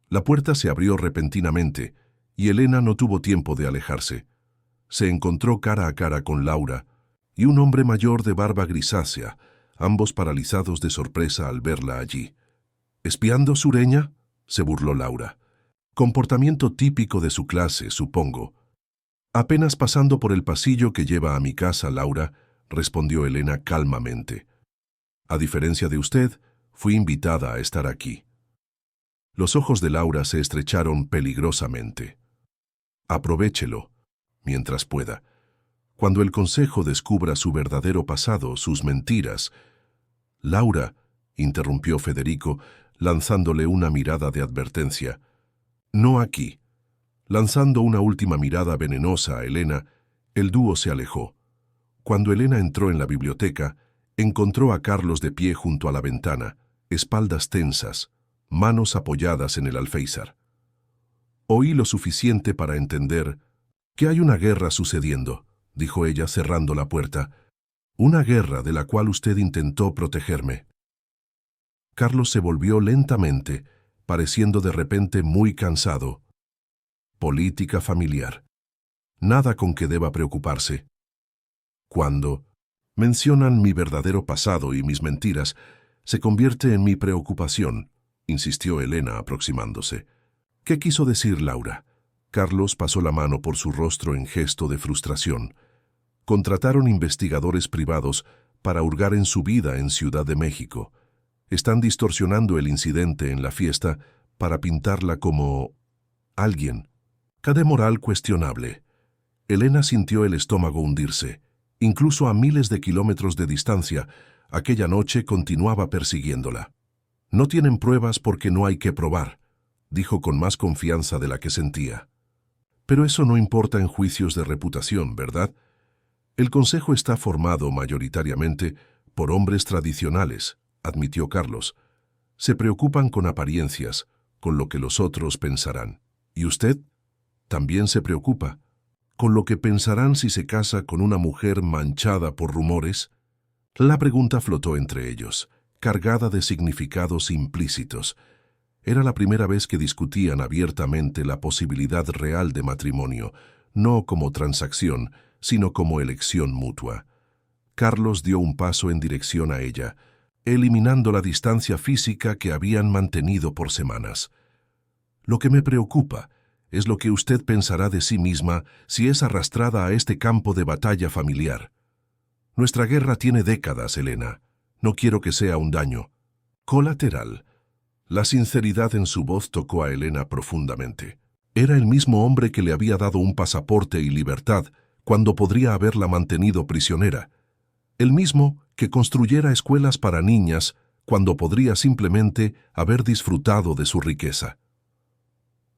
La puerta se abrió repentinamente y Elena no tuvo tiempo de alejarse. Se encontró cara a cara con Laura y un hombre mayor de barba grisácea, ambos paralizados de sorpresa al verla allí. «¿Espiando, sureña?», se burló Laura. Comportamiento típico de su clase, supongo. Apenas pasando por el pasillo que lleva a mi casa, Laura, respondió Elena calmamente. A diferencia de usted, fui invitada a estar aquí. Los ojos de Laura se estrecharon peligrosamente. Aprovéchelo, mientras pueda. Cuando el consejo descubra su verdadero pasado, sus mentiras. Laura, interrumpió Federico, lanzándole una mirada de advertencia. No aquí. Lanzando una última mirada venenosa a Elena, el dúo se alejó. Cuando Elena entró en la biblioteca, encontró a Carlos de pie junto a la ventana, espaldas tensas, manos apoyadas en el alféizar. Oí lo suficiente para entender que hay una guerra sucediendo, dijo ella cerrando la puerta. Una guerra de la cual usted intentó protegerme. Carlos se volvió lentamente, pareciendo de repente muy cansado. Política familiar. Nada con que deba preocuparse. Cuando mencionan mi verdadero pasado y mis mentiras, se convierte en mi preocupación, insistió Elena aproximándose. ¿Qué quiso decir Laura? Carlos pasó la mano por su rostro en gesto de frustración. Contrataron investigadores privados para hurgar en su vida en Ciudad de México. Están distorsionando el incidente en la fiesta para pintarla como alguien. Cada moral cuestionable. Elena sintió el estómago hundirse. Incluso a miles de kilómetros de distancia, aquella noche continuaba persiguiéndola. No tienen pruebas porque no hay que probar, dijo con más confianza de la que sentía. Pero eso no importa en juicios de reputación, ¿verdad? El consejo está formado mayoritariamente por hombres tradicionales, admitió Carlos. Se preocupan con apariencias, con lo que los otros pensarán. ¿Y usted? También se preocupa. ¿Con lo que pensarán si se casa con una mujer manchada por rumores? La pregunta flotó entre ellos, cargada de significados implícitos. Era la primera vez que discutían abiertamente la posibilidad real de matrimonio, no como transacción, sino como elección mutua. Carlos dio un paso en dirección a ella, eliminando la distancia física que habían mantenido por semanas. Lo que me preocupa es lo que usted pensará de sí misma si es arrastrada a este campo de batalla familiar. Nuestra guerra tiene décadas, Elena. No quiero que sea un daño colateral. La sinceridad en su voz tocó a Elena profundamente. Era el mismo hombre que le había dado un pasaporte y libertad cuando podría haberla mantenido prisionera. El mismo que construyera escuelas para niñas cuando podría simplemente haber disfrutado de su riqueza.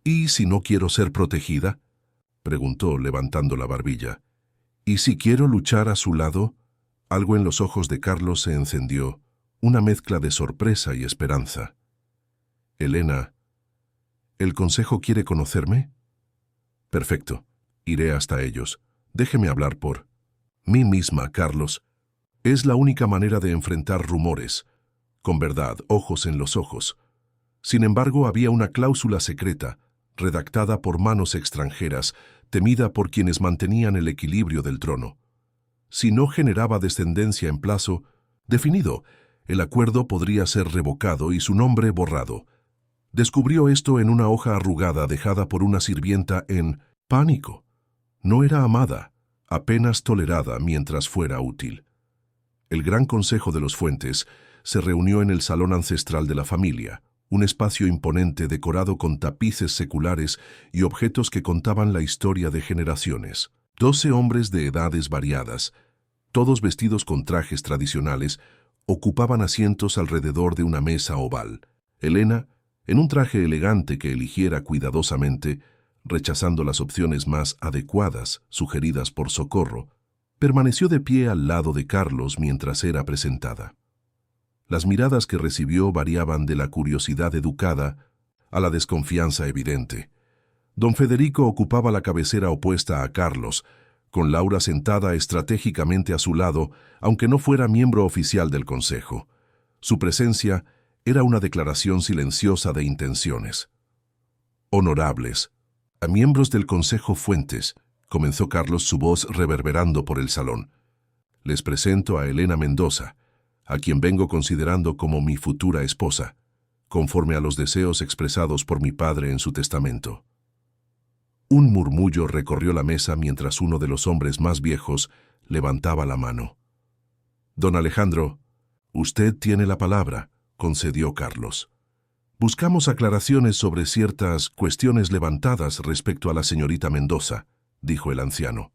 ¿Y si no quiero ser protegida?, preguntó levantando la barbilla. ¿Y si quiero luchar a su lado? Algo en los ojos de Carlos se encendió, una mezcla de sorpresa y esperanza. Elena, ¿el consejo quiere conocerme? Perfecto, iré hasta ellos. Déjeme hablar por mí misma, Carlos. Es la única manera de enfrentar rumores, con verdad, ojos en los ojos. Sin embargo, había una cláusula secreta, redactada por manos extranjeras, temida por quienes mantenían el equilibrio del trono. Si no generaba descendencia en plazo definido, el acuerdo podría ser revocado y su nombre borrado. Descubrió esto en una hoja arrugada dejada por una sirvienta en pánico. No era amada, apenas tolerada mientras fuera útil. El Gran Consejo de los Fuentes se reunió en el salón ancestral de la familia, un espacio imponente decorado con tapices seculares y objetos que contaban la historia de generaciones. 12 hombres de edades variadas, todos vestidos con trajes tradicionales, ocupaban asientos alrededor de una mesa oval. Elena, en un traje elegante que eligiera cuidadosamente, rechazando las opciones más adecuadas sugeridas por Socorro, permaneció de pie al lado de Carlos mientras era presentada. Las miradas que recibió variaban de la curiosidad educada a la desconfianza evidente. Don Federico ocupaba la cabecera opuesta a Carlos, con Laura sentada estratégicamente a su lado, aunque no fuera miembro oficial del consejo. Su presencia era una declaración silenciosa de intenciones. Honorables, a miembros del Consejo Fuentes, comenzó Carlos, su voz reverberando por el salón. Les presento a Elena Mendoza, a quien vengo considerando como mi futura esposa. conforme a los deseos expresados por mi padre en su testamento. Un murmullo recorrió la mesa mientras uno de los hombres más viejos levantaba la mano. Don Alejandro, usted tiene la palabra, concedió Carlos. Buscamos aclaraciones sobre ciertas cuestiones levantadas respecto a la señorita Mendoza, dijo el anciano.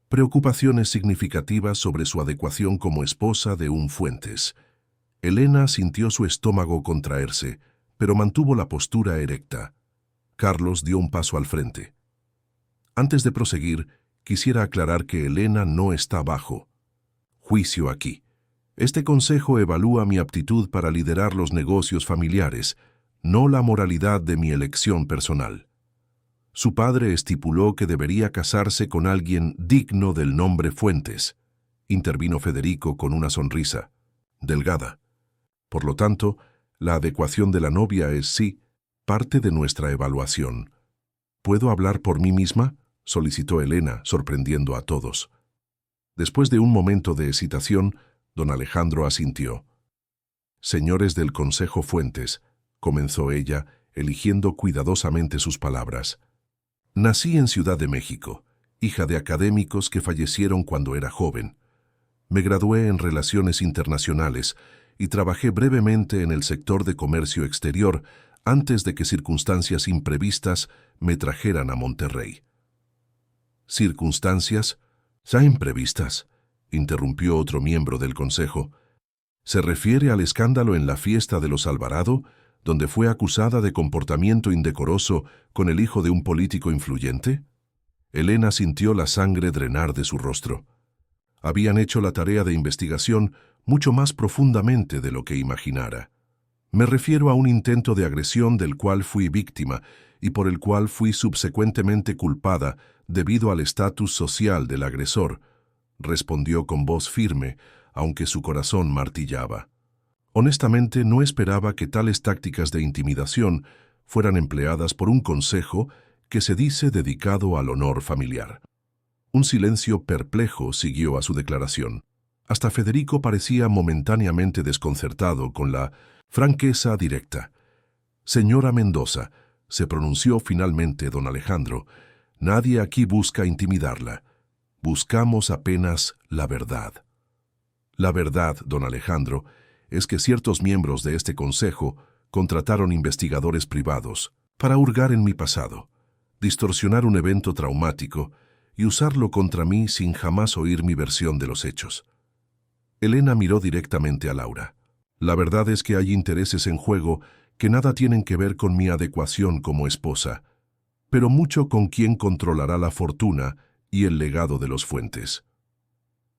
Preocupaciones significativas sobre su adecuación como esposa de un Fuentes. Elena sintió su estómago contraerse, pero mantuvo la postura erecta. Carlos dio un paso al frente. Antes de proseguir, quisiera aclarar que Elena no está bajo juicio aquí. Este consejo evalúa mi aptitud para liderar los negocios familiares, no la moralidad de mi elección personal. Su padre estipuló que debería casarse con alguien digno del nombre Fuentes, intervino Federico con una sonrisa, delgada. Por lo tanto, la adecuación de la novia es, sí, parte de nuestra evaluación. ¿Puedo hablar por mí misma?, solicitó Elena, sorprendiendo a todos. Después de un momento de hesitación, don Alejandro asintió. Señores del Consejo Fuentes, comenzó ella, eligiendo cuidadosamente sus palabras. Nací en Ciudad de México, hija de académicos que fallecieron cuando era joven. Me gradué en Relaciones Internacionales y trabajé brevemente en el sector de comercio exterior antes de que circunstancias imprevistas me trajeran a Monterrey. ¿Circunstancias? ¿Ya imprevistas?, interrumpió otro miembro del consejo. ¿Se refiere al escándalo en la fiesta de los Alvarado, donde fue acusada de comportamiento indecoroso con el hijo de un político influyente? Elena sintió la sangre drenar de su rostro. Habían hecho la tarea de investigación mucho más profundamente de lo que imaginara. Me refiero a un intento de agresión del cual fui víctima y por el cual fui subsecuentemente culpada debido al estatus social del agresor, respondió con voz firme, aunque su corazón martillaba. Honestamente, no esperaba que tales tácticas de intimidación fueran empleadas por un consejo que se dice dedicado al honor familiar. Un silencio perplejo siguió a su declaración. Hasta Federico parecía momentáneamente desconcertado con la franqueza directa. Señora Mendoza, se pronunció finalmente don Alejandro, nadie aquí busca intimidarla. Buscamos apenas la verdad. La verdad, don Alejandro, es que ciertos miembros de este consejo contrataron investigadores privados para hurgar en mi pasado, distorsionar un evento traumático y usarlo contra mí sin jamás oír mi versión de los hechos. Elena miró directamente a Laura. La verdad es que hay intereses en juego que nada tienen que ver con mi adecuación como esposa, pero mucho con quién controlará la fortuna y el legado de los Fuentes.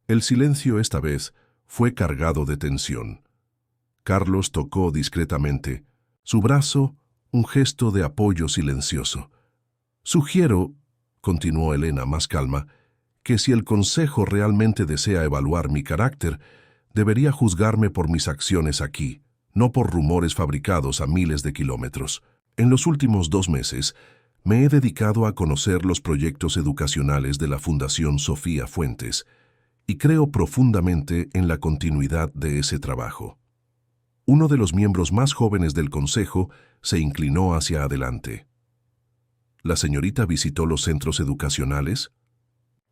El silencio esta vez fue cargado de tensión. Carlos tocó discretamente su brazo, un gesto de apoyo silencioso. Sugiero, continuó Elena más calma, que si el consejo realmente desea evaluar mi carácter, debería juzgarme por mis acciones aquí, no por rumores fabricados a miles de kilómetros. En los últimos 2 meses, me he dedicado a conocer los proyectos educacionales de la Fundación Sofía Fuentes y creo profundamente en la continuidad de ese trabajo. Uno de los miembros más jóvenes del consejo se inclinó hacia adelante. ¿La señorita visitó los centros educacionales?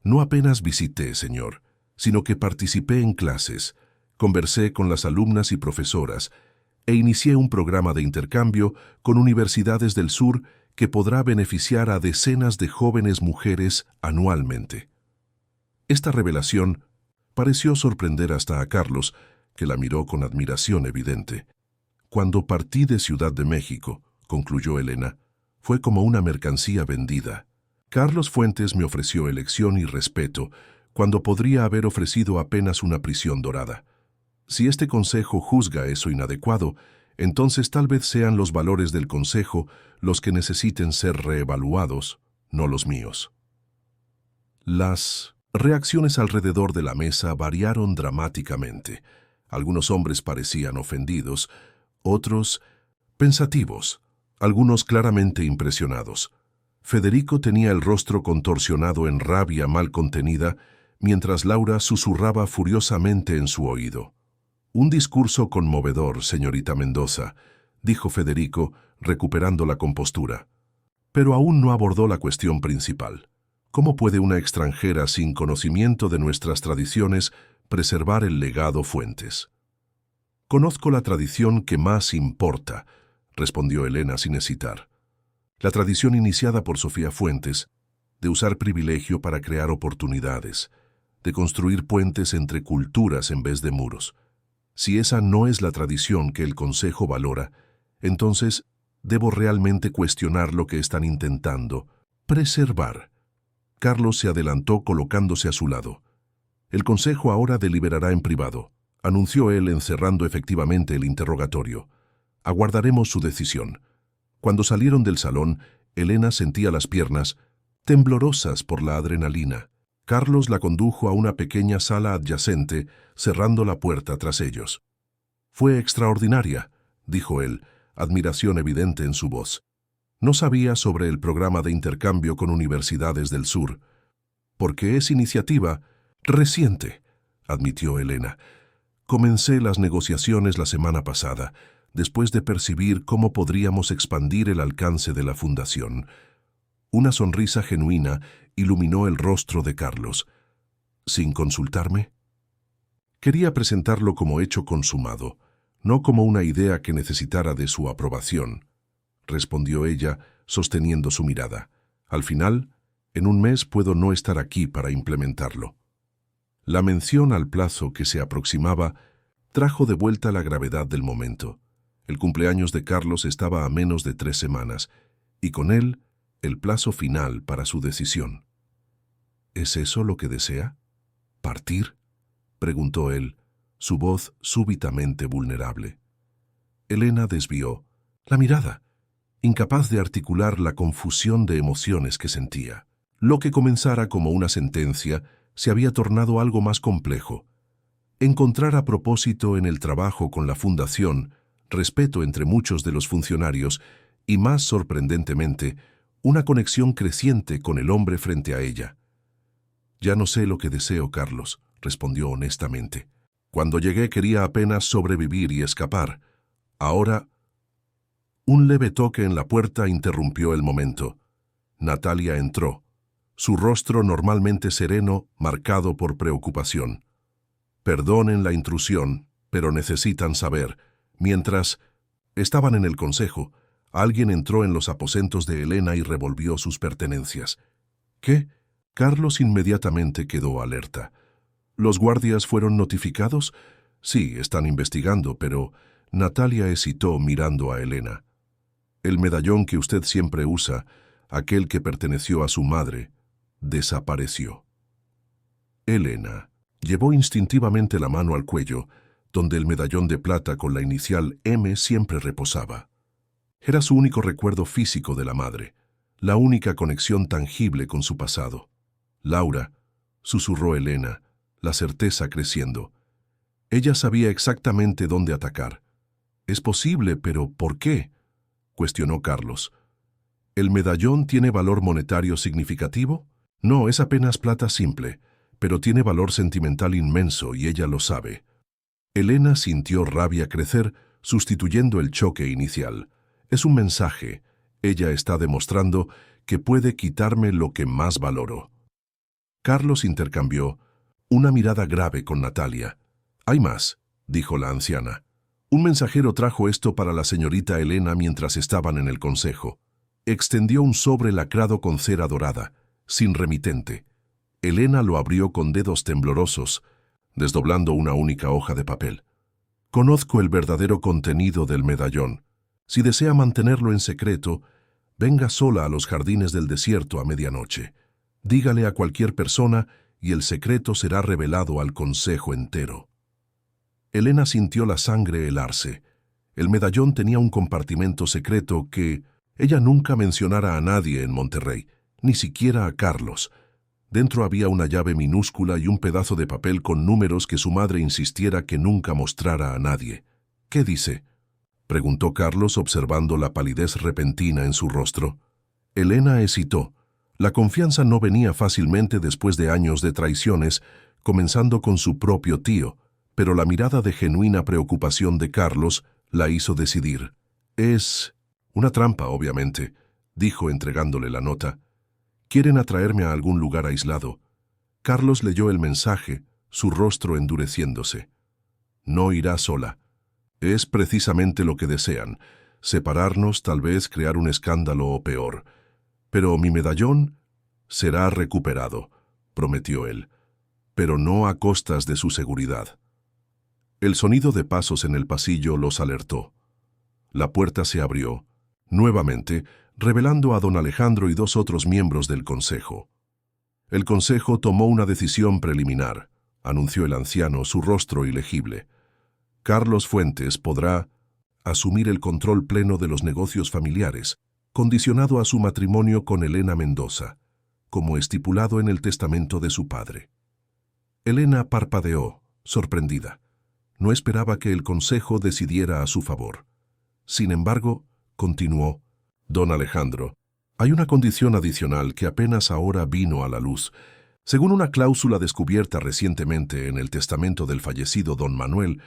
No apenas visité, señor, sino que participé en clases, conversé con las alumnas y profesoras e inicié un programa de intercambio con universidades del sur que podrá beneficiar a decenas de jóvenes mujeres anualmente. Esta revelación pareció sorprender hasta a Carlos, que la miró con admiración evidente. Cuando partí de Ciudad de México, concluyó Elena, fue como una mercancía vendida. Carlos Fuentes me ofreció elección y respeto, cuando podría haber ofrecido apenas una prisión dorada. Si este consejo juzga eso inadecuado, entonces tal vez sean los valores del consejo los que necesiten ser reevaluados, no los míos. Las reacciones alrededor de la mesa variaron dramáticamente. Algunos hombres parecían ofendidos, otros pensativos, algunos claramente impresionados. Federico tenía el rostro contorsionado en rabia mal contenida, mientras Laura susurraba furiosamente en su oído. Un discurso conmovedor, señorita Mendoza, dijo Federico, recuperando la compostura. Pero aún no abordó la cuestión principal. ¿Cómo puede una extranjera sin conocimiento de nuestras tradiciones preservar el legado Fuentes? Conozco la tradición que más importa, respondió Elena sin hesitar. La tradición iniciada por Sofía Fuentes, de usar privilegio para crear oportunidades, de construir puentes entre culturas en vez de muros. Si esa no es la tradición que el Consejo valora, entonces debo realmente cuestionar lo que están intentando preservar. Carlos se adelantó colocándose a su lado. El Consejo ahora deliberará en privado, anunció él encerrando efectivamente el interrogatorio. Aguardaremos su decisión. Cuando salieron del salón, Elena sentía las piernas temblorosas por la adrenalina. Carlos la condujo a una pequeña sala adyacente, cerrando la puerta tras ellos. Fue extraordinaria, dijo él, admiración evidente en su voz. No sabía sobre el programa de intercambio con universidades del sur, porque es iniciativa reciente, admitió Elena. Comencé las negociaciones la semana pasada, después de percibir cómo podríamos expandir el alcance de la fundación. Una sonrisa genuina iluminó el rostro de Carlos. ¿Sin consultarme? Quería presentarlo como hecho consumado, no como una idea que necesitara de su aprobación, respondió ella, sosteniendo su mirada. Al final, en un mes puedo no estar aquí para implementarlo. La mención al plazo que se aproximaba trajo de vuelta la gravedad del momento. El cumpleaños de Carlos estaba a menos de 3 semanas, y con él, el plazo final para su decisión. ¿Es eso lo que desea? ¿Partir?, preguntó él, su voz súbitamente vulnerable. Elena desvió la mirada, incapaz de articular la confusión de emociones que sentía. Lo que comenzara como una sentencia se había tornado algo más complejo. Encontrar a propósito en el trabajo con la fundación, respeto entre muchos de los funcionarios y, más sorprendentemente, una conexión creciente con el hombre frente a ella. «Ya no sé lo que deseo, Carlos», respondió honestamente. «Cuando llegué quería apenas sobrevivir y escapar. Ahora...» Un leve toque en la puerta interrumpió el momento. Natalia entró, su rostro normalmente sereno, marcado por preocupación. «Perdonen la intrusión, pero necesitan saber. Mientras estaban en el consejo, alguien entró en los aposentos de Elena y revolvió sus pertenencias». «¿Qué?». Carlos inmediatamente quedó alerta. ¿Los guardias fueron notificados? Sí, están investigando, pero Natalia hesitó mirando a Elena. El medallón que usted siempre usa, aquel que perteneció a su madre, desapareció. Elena llevó instintivamente la mano al cuello, donde el medallón de plata con la inicial M siempre reposaba. Era su único recuerdo físico de la madre, la única conexión tangible con su pasado. «Laura», susurró Elena, la certeza creciendo. Ella sabía exactamente dónde atacar. «Es posible, pero ¿por qué?», cuestionó Carlos. «¿El medallón tiene valor monetario significativo? No, es apenas plata simple, pero tiene valor sentimental inmenso y ella lo sabe». Elena sintió rabia crecer, sustituyendo el choque inicial. «Es un mensaje. Ella está demostrando que puede quitarme lo que más valoro». Carlos intercambió una mirada grave con Natalia. «Hay más», dijo la anciana. «Un mensajero trajo esto para la señorita Elena mientras estaban en el consejo». Extendió un sobre lacrado con cera dorada, sin remitente. Elena lo abrió con dedos temblorosos, desdoblando una única hoja de papel. «Conozco el verdadero contenido del medallón. Si desea mantenerlo en secreto, venga sola a los jardines del desierto a medianoche. Dígale a cualquier persona y el secreto será revelado al consejo entero». Elena sintió la sangre helarse. El medallón tenía un compartimento secreto que ella nunca mencionara a nadie en Monterrey, ni siquiera a Carlos. Dentro había una llave minúscula y un pedazo de papel con números que su madre insistiera que nunca mostrara a nadie. «¿Qué dice?», preguntó Carlos observando la palidez repentina en su rostro. Elena hesitó. La confianza no venía fácilmente después de años de traiciones, comenzando con su propio tío, pero la mirada de genuina preocupación de Carlos la hizo decidir. Es una trampa, obviamente, dijo entregándole la nota. Quieren atraerme a algún lugar aislado. Carlos leyó el mensaje, su rostro endureciéndose. No irá sola. Es precisamente lo que desean. Separarnos, tal vez crear un escándalo o peor. Pero mi medallón será recuperado, prometió él, pero no a costas de su seguridad. El sonido de pasos en el pasillo los alertó. La puerta se abrió, nuevamente, revelando a don Alejandro y dos otros miembros del consejo. El consejo tomó una decisión preliminar, anunció el anciano, su rostro ilegible. Carlos Fuentes podrá asumir el control pleno de los negocios familiares, condicionado a su matrimonio con Elena Mendoza, como estipulado en el testamento de su padre. Elena parpadeó, sorprendida. No esperaba que el consejo decidiera a su favor. Sin embargo, continuó, don Alejandro, hay una condición adicional que apenas ahora vino a la luz. Según una cláusula descubierta recientemente en el testamento del fallecido don Manuel,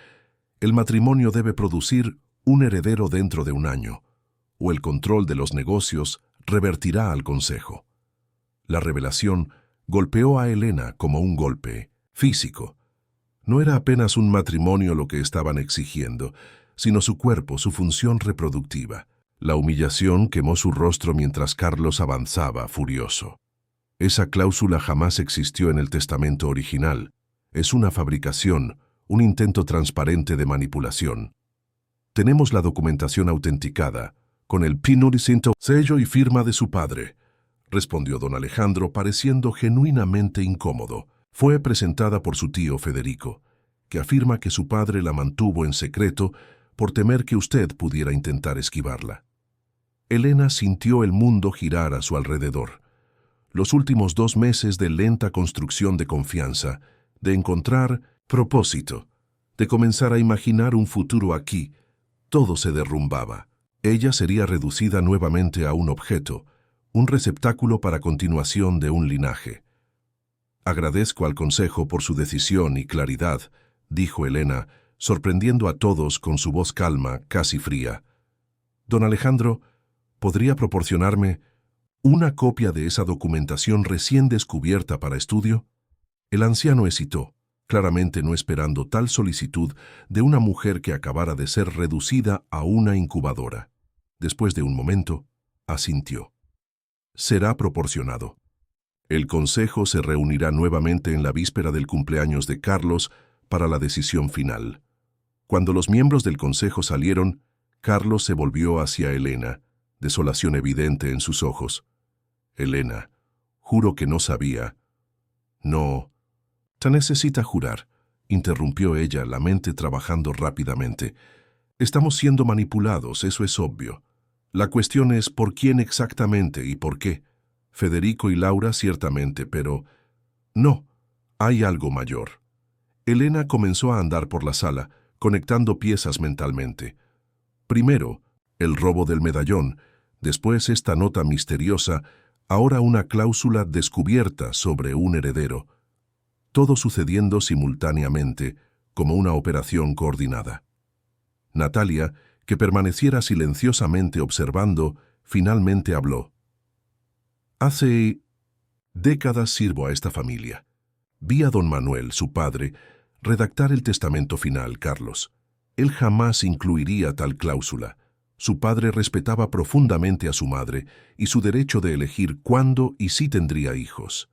el matrimonio debe producir un heredero dentro de un año, o el control de los negocios revertirá al consejo. La revelación golpeó a Elena como un golpe físico. No era apenas un matrimonio lo que estaban exigiendo, sino su cuerpo, su función reproductiva. La humillación quemó su rostro mientras Carlos avanzaba, furioso. Esa cláusula jamás existió en el testamento original. Es una fabricación, un intento transparente de manipulación. Tenemos la documentación autenticada, con el pinudicento sello y firma de su padre, respondió don Alejandro, pareciendo genuinamente incómodo. Fue presentada por su tío Federico, que afirma que su padre la mantuvo en secreto por temer que usted pudiera intentar esquivarla. Elena sintió el mundo girar a su alrededor. Los últimos 2 meses de lenta construcción de confianza, de encontrar propósito, de comenzar a imaginar un futuro aquí, todo se derrumbaba. Ella sería reducida nuevamente a un objeto, un receptáculo para continuación de un linaje. Agradezco al consejo por su decisión y claridad, dijo Elena, sorprendiendo a todos con su voz calma, casi fría. Don Alejandro, ¿podría proporcionarme una copia de esa documentación recién descubierta para estudio? El anciano hesitó, claramente no esperando tal solicitud de una mujer que acabara de ser reducida a una incubadora. Después de un momento, asintió. Será proporcionado. El consejo se reunirá nuevamente en la víspera del cumpleaños de Carlos para la decisión final. Cuando los miembros del consejo salieron, Carlos se volvió hacia Elena, desolación evidente en sus ojos. Elena, juro que no sabía. No. «Te necesita jurar», interrumpió ella, la mente trabajando rápidamente. «Estamos siendo manipulados, eso es obvio. La cuestión es por quién exactamente y por qué. Federico y Laura ciertamente, pero... no, hay algo mayor». Elena comenzó a andar por la sala, conectando piezas mentalmente. Primero, el robo del medallón, después esta nota misteriosa, ahora una cláusula descubierta sobre un heredero. Todo sucediendo simultáneamente, como una operación coordinada. Natalia, que permaneciera silenciosamente observando, finalmente habló. «Hace décadas sirvo a esta familia. Vi a don Manuel, su padre, redactar el testamento final, Carlos. Él jamás incluiría tal cláusula. Su padre respetaba profundamente a su madre y su derecho de elegir cuándo y si tendría hijos.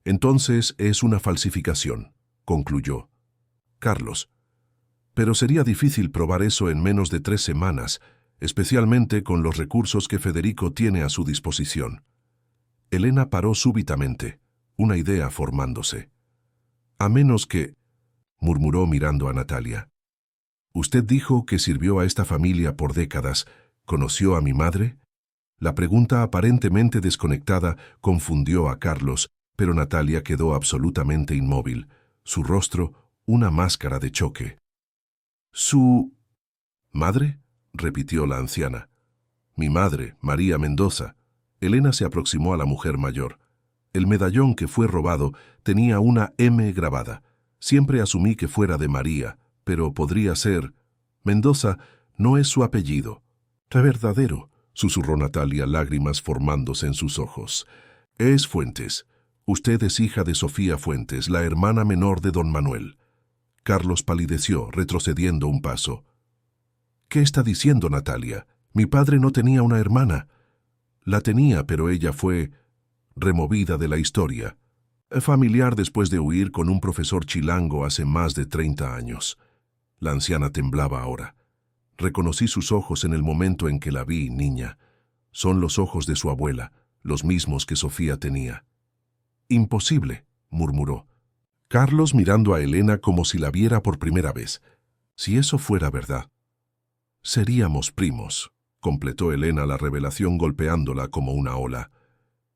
Entonces es una falsificación», concluyó. «Carlos, pero sería difícil probar eso en menos de 3 semanas, especialmente con los recursos que Federico tiene a su disposición». Elena paró súbitamente, una idea formándose. «A menos que...», murmuró mirando a Natalia. «Usted dijo que sirvió a esta familia por décadas. ¿Conoció a mi madre?». La pregunta aparentemente desconectada confundió a Carlos, pero Natalia quedó absolutamente inmóvil, su rostro una máscara de choque. «¿Su madre?», repitió la anciana. «Mi madre, María Mendoza». Elena se aproximó a la mujer mayor. El medallón que fue robado tenía una M grabada. Siempre asumí que fuera de María, pero podría ser... Mendoza no es su apellido. Verdadero, susurró Natalia, lágrimas formándose en sus ojos. Es Fuentes. Usted es hija de Sofía Fuentes, la hermana menor de don Manuel. Carlos palideció, retrocediendo un paso. ¿Qué está diciendo, Natalia? Mi padre no tenía una hermana. La tenía, pero ella fue removida de la historia. Familiar después de huir con un profesor chilango hace más de 30 años. La anciana temblaba ahora. Reconocí sus ojos en el momento en que la vi, niña. Son los ojos de su abuela, los mismos que Sofía tenía. Imposible, murmuró. Carlos mirando a Elena como si la viera por primera vez. Si eso fuera verdad. Seríamos primos, completó Elena la revelación golpeándola como una ola.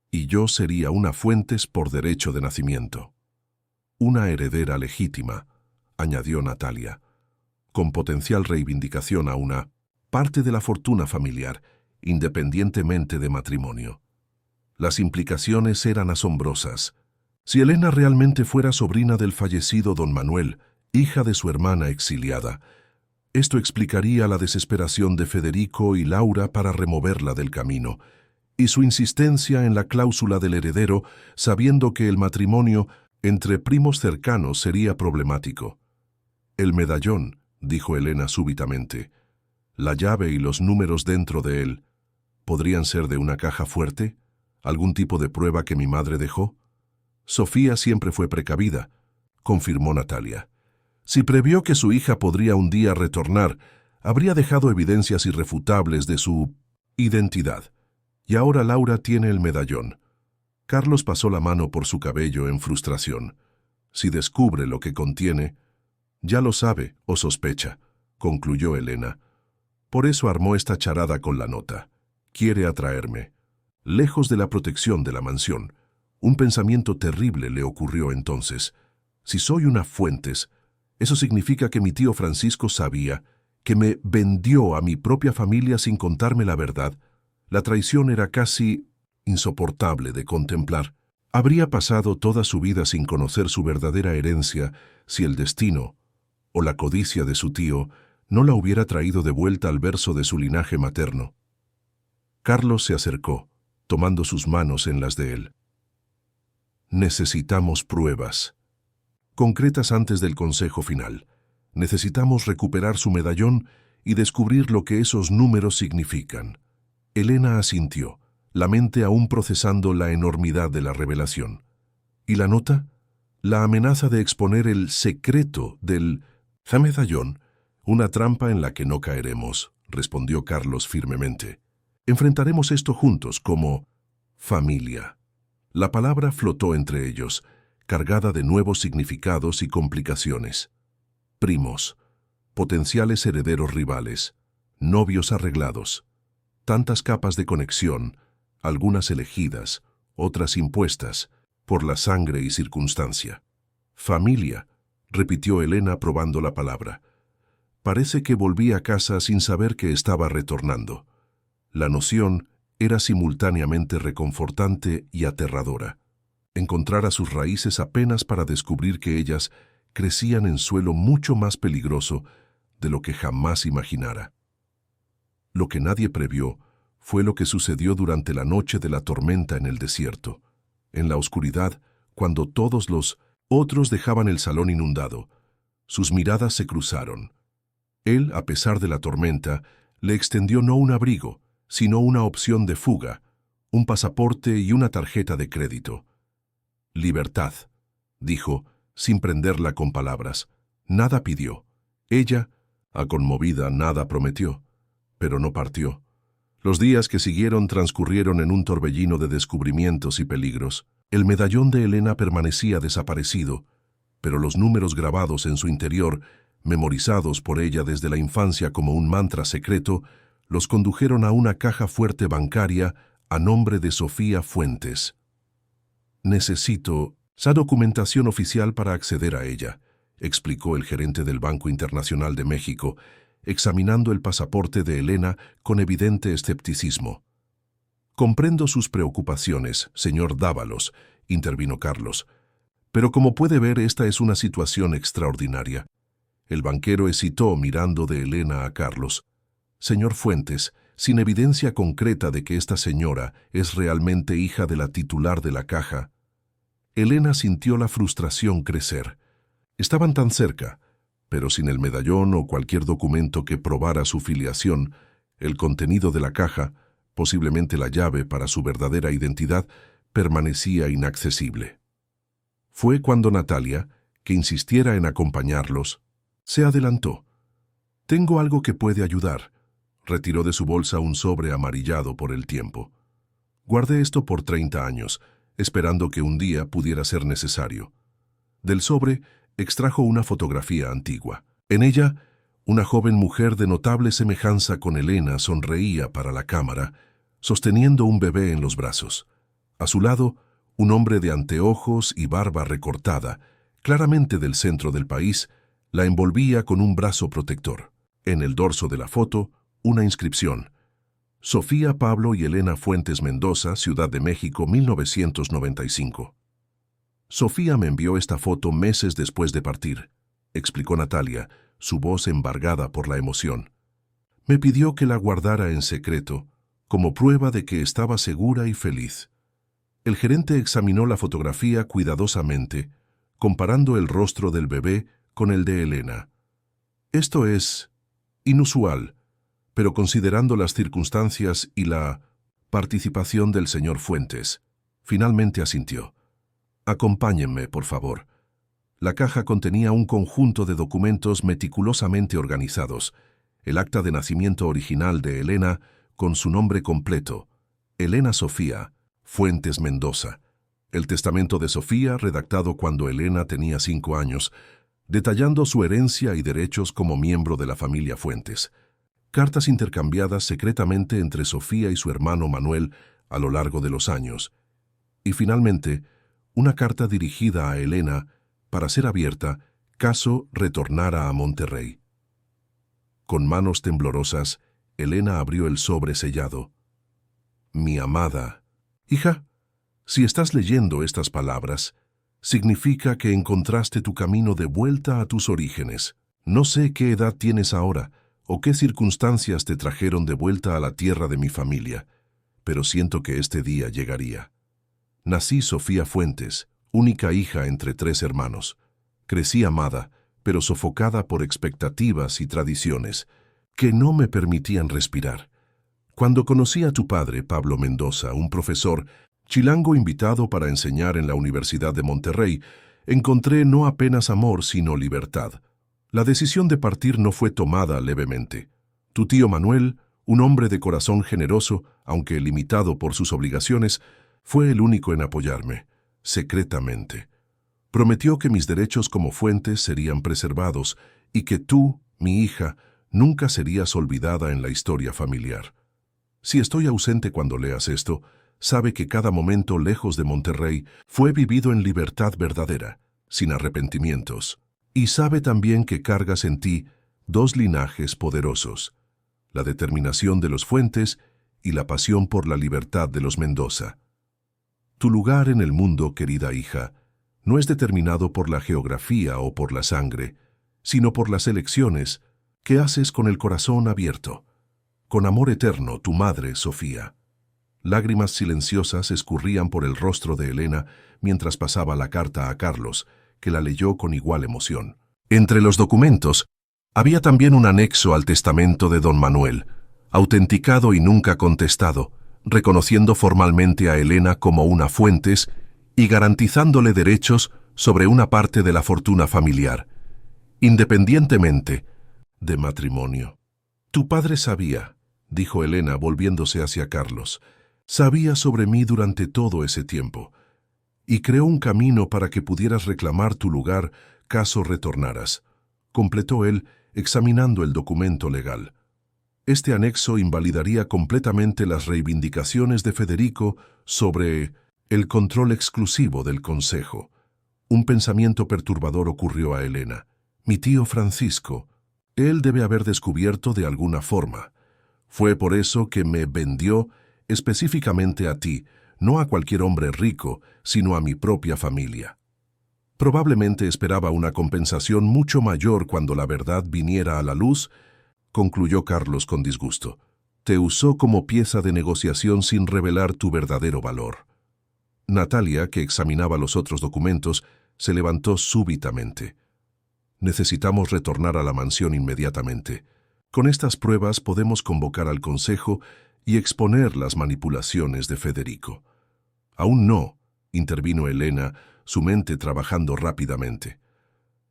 Y yo sería una Fuentes por derecho de nacimiento. Una heredera legítima, añadió Natalia, con potencial reivindicación a una parte de la fortuna familiar, independientemente de matrimonio. Las implicaciones eran asombrosas. Si Elena realmente fuera sobrina del fallecido don Manuel, hija de su hermana exiliada, esto explicaría la desesperación de Federico y Laura para removerla del camino, y su insistencia en la cláusula del heredero, sabiendo que el matrimonio entre primos cercanos sería problemático. El medallón, dijo Elena súbitamente, la llave y los números dentro de él, ¿podrían ser de una caja fuerte? ¿Algún tipo de prueba que mi madre dejó? Sofía siempre fue precavida, confirmó Natalia. Si previó que su hija podría un día retornar, habría dejado evidencias irrefutables de su identidad. Y ahora Laura tiene el medallón. Carlos pasó la mano por su cabello en frustración. Si descubre lo que contiene, ya lo sabe o sospecha, concluyó Elena. Por eso armó esta charada con la nota. Quiere atraerme. Lejos de la protección de la mansión, un pensamiento terrible le ocurrió entonces. Si soy una Fuentes, eso significa que mi tío Francisco sabía, que me vendió a mi propia familia sin contarme la verdad. La traición era casi insoportable de contemplar. Habría pasado toda su vida sin conocer su verdadera herencia si el destino, o la codicia de su tío, no la hubiera traído de vuelta al verso de su linaje materno. Carlos se acercó, tomando sus manos en las de él. Necesitamos pruebas. Concretas antes del consejo final. Necesitamos recuperar su medallón y descubrir lo que esos números significan. Elena asintió, la mente aún procesando la enormidad de la revelación. ¿Y la nota? La amenaza de exponer el secreto del medallón, una trampa en la que no caeremos, respondió Carlos firmemente. Enfrentaremos esto juntos como familia. La palabra flotó entre ellos, cargada de nuevos significados y complicaciones. Primos, potenciales herederos rivales, novios arreglados. Tantas capas de conexión, algunas elegidas, otras impuestas, por la sangre y circunstancia. Familia, repitió Elena probando la palabra. Parece que volví a casa sin saber que estaba retornando. La noción era simultáneamente reconfortante y aterradora. Encontrar a sus raíces apenas para descubrir que ellas crecían en suelo mucho más peligroso de lo que jamás imaginara. Lo que nadie previó fue lo que sucedió durante la noche de la tormenta en el desierto. En la oscuridad, cuando todos los otros dejaban el salón inundado, sus miradas se cruzaron. Él, a pesar de la tormenta, le extendió no un abrigo, sino una opción de fuga, un pasaporte y una tarjeta de crédito. Libertad, dijo, sin prenderla con palabras. Nada pidió. Ella, conmovida, nada prometió, pero no partió. Los días que siguieron transcurrieron en un torbellino de descubrimientos y peligros. El medallón de Elena permanecía desaparecido, pero los números grabados en su interior, memorizados por ella desde la infancia como un mantra secreto, los condujeron a una caja fuerte bancaria a nombre de Sofía Fuentes. Necesito esa documentación oficial para acceder a ella, explicó el gerente del Banco Internacional de México, examinando el pasaporte de Elena con evidente escepticismo. Comprendo sus preocupaciones, señor Dávalos, intervino Carlos, pero como puede ver, esta es una situación extraordinaria. El banquero hesitó mirando de Elena a Carlos. Señor Fuentes, sin evidencia concreta de que esta señora es realmente hija de la titular de la caja, Elena sintió la frustración crecer. Estaban tan cerca, pero sin el medallón o cualquier documento que probara su filiación, el contenido de la caja, posiblemente la llave para su verdadera identidad, permanecía inaccesible. Fue cuando Natalia, que insistiera en acompañarlos, se adelantó. «Tengo algo que puede ayudar». Retiró de su bolsa un sobre amarillado por el tiempo. «Guardé esto por 30 años, esperando que un día pudiera ser necesario». Del sobre extrajo una fotografía antigua. En ella, una joven mujer de notable semejanza con Elena sonreía para la cámara, sosteniendo un bebé en los brazos. A su lado, un hombre de anteojos y barba recortada, claramente del centro del país, la envolvía con un brazo protector. En el dorso de la foto, una inscripción: Sofía Pablo y Elena Fuentes Mendoza, Ciudad de México, 1995. Sofía me envió esta foto meses después de partir, explicó Natalia, su voz embargada por la emoción. Me pidió que la guardara en secreto, como prueba de que estaba segura y feliz. El gerente examinó la fotografía cuidadosamente, comparando el rostro del bebé con el de Elena. Esto es inusual, pero considerando las circunstancias y la participación del señor Fuentes, finalmente asintió. Acompáñenme, por favor. La caja contenía un conjunto de documentos meticulosamente organizados, el acta de nacimiento original de Elena con su nombre completo, Elena Sofía Fuentes Mendoza, el testamento de Sofía redactado cuando Elena tenía 5 años, detallando su herencia y derechos como miembro de la familia Fuentes, cartas intercambiadas secretamente entre Sofía y su hermano Manuel a lo largo de los años, y finalmente, una carta dirigida a Elena para ser abierta caso retornara a Monterrey. Con manos temblorosas, Elena abrió el sobre sellado. Mi amada hija, si estás leyendo estas palabras, significa que encontraste tu camino de vuelta a tus orígenes. No sé qué edad tienes ahora o qué circunstancias te trajeron de vuelta a la tierra de mi familia, pero siento que este día llegaría. Nací Sofía Fuentes, única hija entre 3 hermanos. Crecí amada, pero sofocada por expectativas y tradiciones que no me permitían respirar. Cuando conocí a tu padre, Pablo Mendoza, un profesor chilango invitado para enseñar en la Universidad de Monterrey, encontré no apenas amor, sino libertad. La decisión de partir no fue tomada levemente. Tu tío Manuel, un hombre de corazón generoso, aunque limitado por sus obligaciones, fue el único en apoyarme, secretamente. Prometió que mis derechos como Fuentes serían preservados y que tú, mi hija, nunca serías olvidada en la historia familiar. Si estoy ausente cuando leas esto, sabe que cada momento lejos de Monterrey fue vivido en libertad verdadera, sin arrepentimientos. Y sabe también que cargas en ti 2 linajes poderosos, la determinación de los Fuentes y la pasión por la libertad de los Mendoza. Tu lugar en el mundo, querida hija, no es determinado por la geografía o por la sangre, sino por las elecciones que haces con el corazón abierto. Con amor eterno, tu madre, Sofía. Lágrimas silenciosas escurrían por el rostro de Elena mientras pasaba la carta a Carlos, que la leyó con igual emoción. Entre los documentos, había también un anexo al testamento de don Manuel, autenticado y nunca contestado, reconociendo formalmente a Elena como una Fuentes y garantizándole derechos sobre una parte de la fortuna familiar, independientemente de matrimonio. Tu padre sabía, dijo Elena volviéndose hacia Carlos, sabía sobre mí durante todo ese tiempo, y creó un camino para que pudieras reclamar tu lugar caso retornaras, completó él examinando el documento legal. Este anexo invalidaría completamente las reivindicaciones de Federico sobre el control exclusivo del Consejo. Un pensamiento perturbador ocurrió a Elena. Mi tío Francisco, él debe haber descubierto de alguna forma. Fue por eso que me vendió específicamente a ti, no a cualquier hombre rico, sino a mi propia familia. Probablemente esperaba una compensación mucho mayor cuando la verdad viniera a la luz, concluyó Carlos con disgusto. Te usó como pieza de negociación sin revelar tu verdadero valor. Natalia, que examinaba los otros documentos, se levantó súbitamente. Necesitamos retornar a la mansión inmediatamente. Con estas pruebas podemos convocar al consejo y exponer las manipulaciones de Federico. Aún no, intervino Elena, su mente trabajando rápidamente.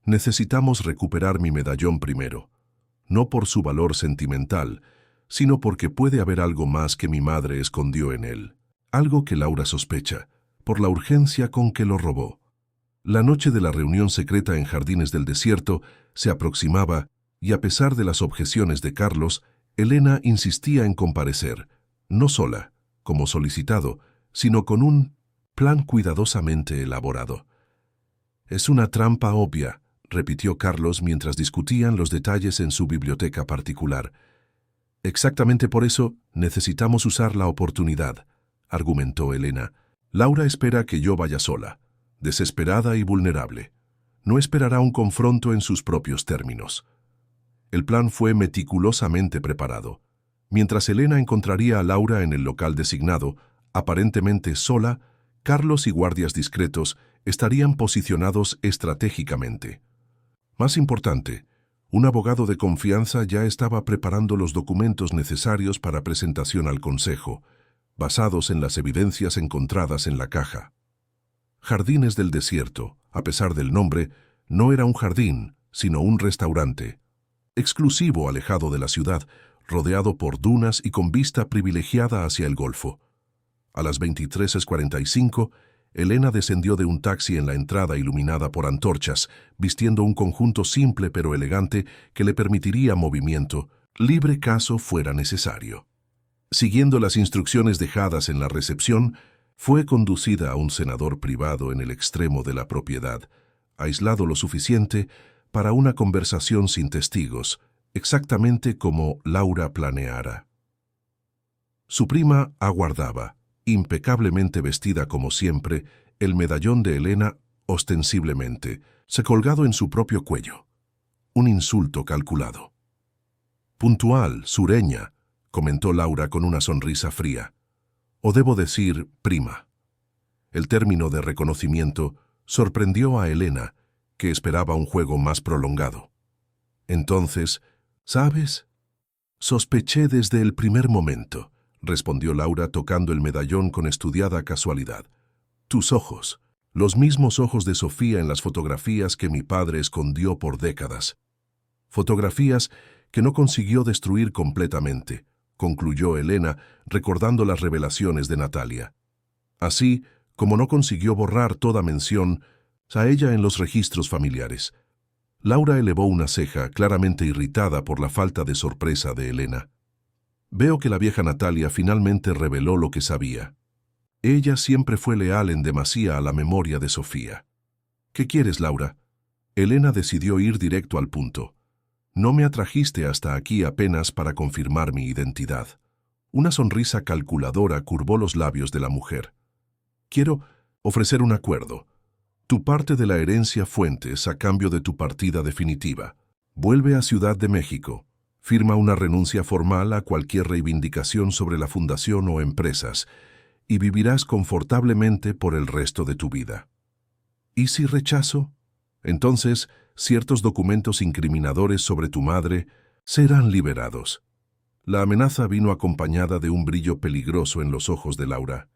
Necesitamos recuperar mi medallón primero, no por su valor sentimental, sino porque puede haber algo más que mi madre escondió en él, algo que Laura sospecha, por la urgencia con que lo robó. La noche de la reunión secreta en Jardines del Desierto se aproximaba y a pesar de las objeciones de Carlos, Elena insistía en comparecer, no sola, como solicitado, sino con un plan cuidadosamente elaborado. Es una trampa obvia, repitió Carlos mientras discutían los detalles en su biblioteca particular. Exactamente por eso necesitamos usar la oportunidad, argumentó Elena. Laura espera que yo vaya sola, desesperada y vulnerable. No esperará un confronto en sus propios términos. El plan fue meticulosamente preparado. Mientras Elena encontraría a Laura en el local designado, aparentemente sola, Carlos y guardias discretos estarían posicionados estratégicamente. Más importante, un abogado de confianza ya estaba preparando los documentos necesarios para presentación al consejo, basados en las evidencias encontradas en la caja. Jardines del Desierto, a pesar del nombre, no era un jardín, sino un restaurante. Exclusivo, alejado de la ciudad, rodeado por dunas y con vista privilegiada hacia el Golfo. A las 23:45, Elena descendió de un taxi en la entrada iluminada por antorchas, vistiendo un conjunto simple pero elegante que le permitiría movimiento, libre caso fuera necesario. Siguiendo las instrucciones dejadas en la recepción, fue conducida a un cenador privado en el extremo de la propiedad, aislado lo suficiente para una conversación sin testigos, exactamente como Laura planeara. Su prima aguardaba, impecablemente vestida como siempre, el medallón de Elena, ostensiblemente, se colgado en su propio cuello. Un insulto calculado. Puntual, sureña, comentó Laura con una sonrisa fría. O debo decir, prima. El término de reconocimiento sorprendió a Elena, que esperaba un juego más prolongado. Entonces, ¿sabes? Sospeché desde el primer momento, respondió Laura tocando el medallón con estudiada casualidad. Tus ojos, los mismos ojos de Sofía en las fotografías que mi padre escondió por décadas. Fotografías que no consiguió destruir completamente, concluyó Elena, recordando las revelaciones de Natalia. Así como no consiguió borrar toda mención a ella en los registros familiares. Laura elevó una ceja, claramente irritada por la falta de sorpresa de Elena. Veo que la vieja Natalia finalmente reveló lo que sabía. Ella siempre fue leal en demasía a la memoria de Sofía. ¿Qué quieres, Laura? Elena decidió ir directo al punto. No me atrajiste hasta aquí apenas para confirmar mi identidad. Una sonrisa calculadora curvó los labios de la mujer. Quiero ofrecer un acuerdo. Tu parte de la herencia Fuentes a cambio de tu partida definitiva. Vuelve a Ciudad de México. Firma una renuncia formal a cualquier reivindicación sobre la fundación o empresas y vivirás confortablemente por el resto de tu vida. ¿Y si rechazo? Entonces, ciertos documentos incriminadores sobre tu madre serán liberados. La amenaza vino acompañada de un brillo peligroso en los ojos de Laura.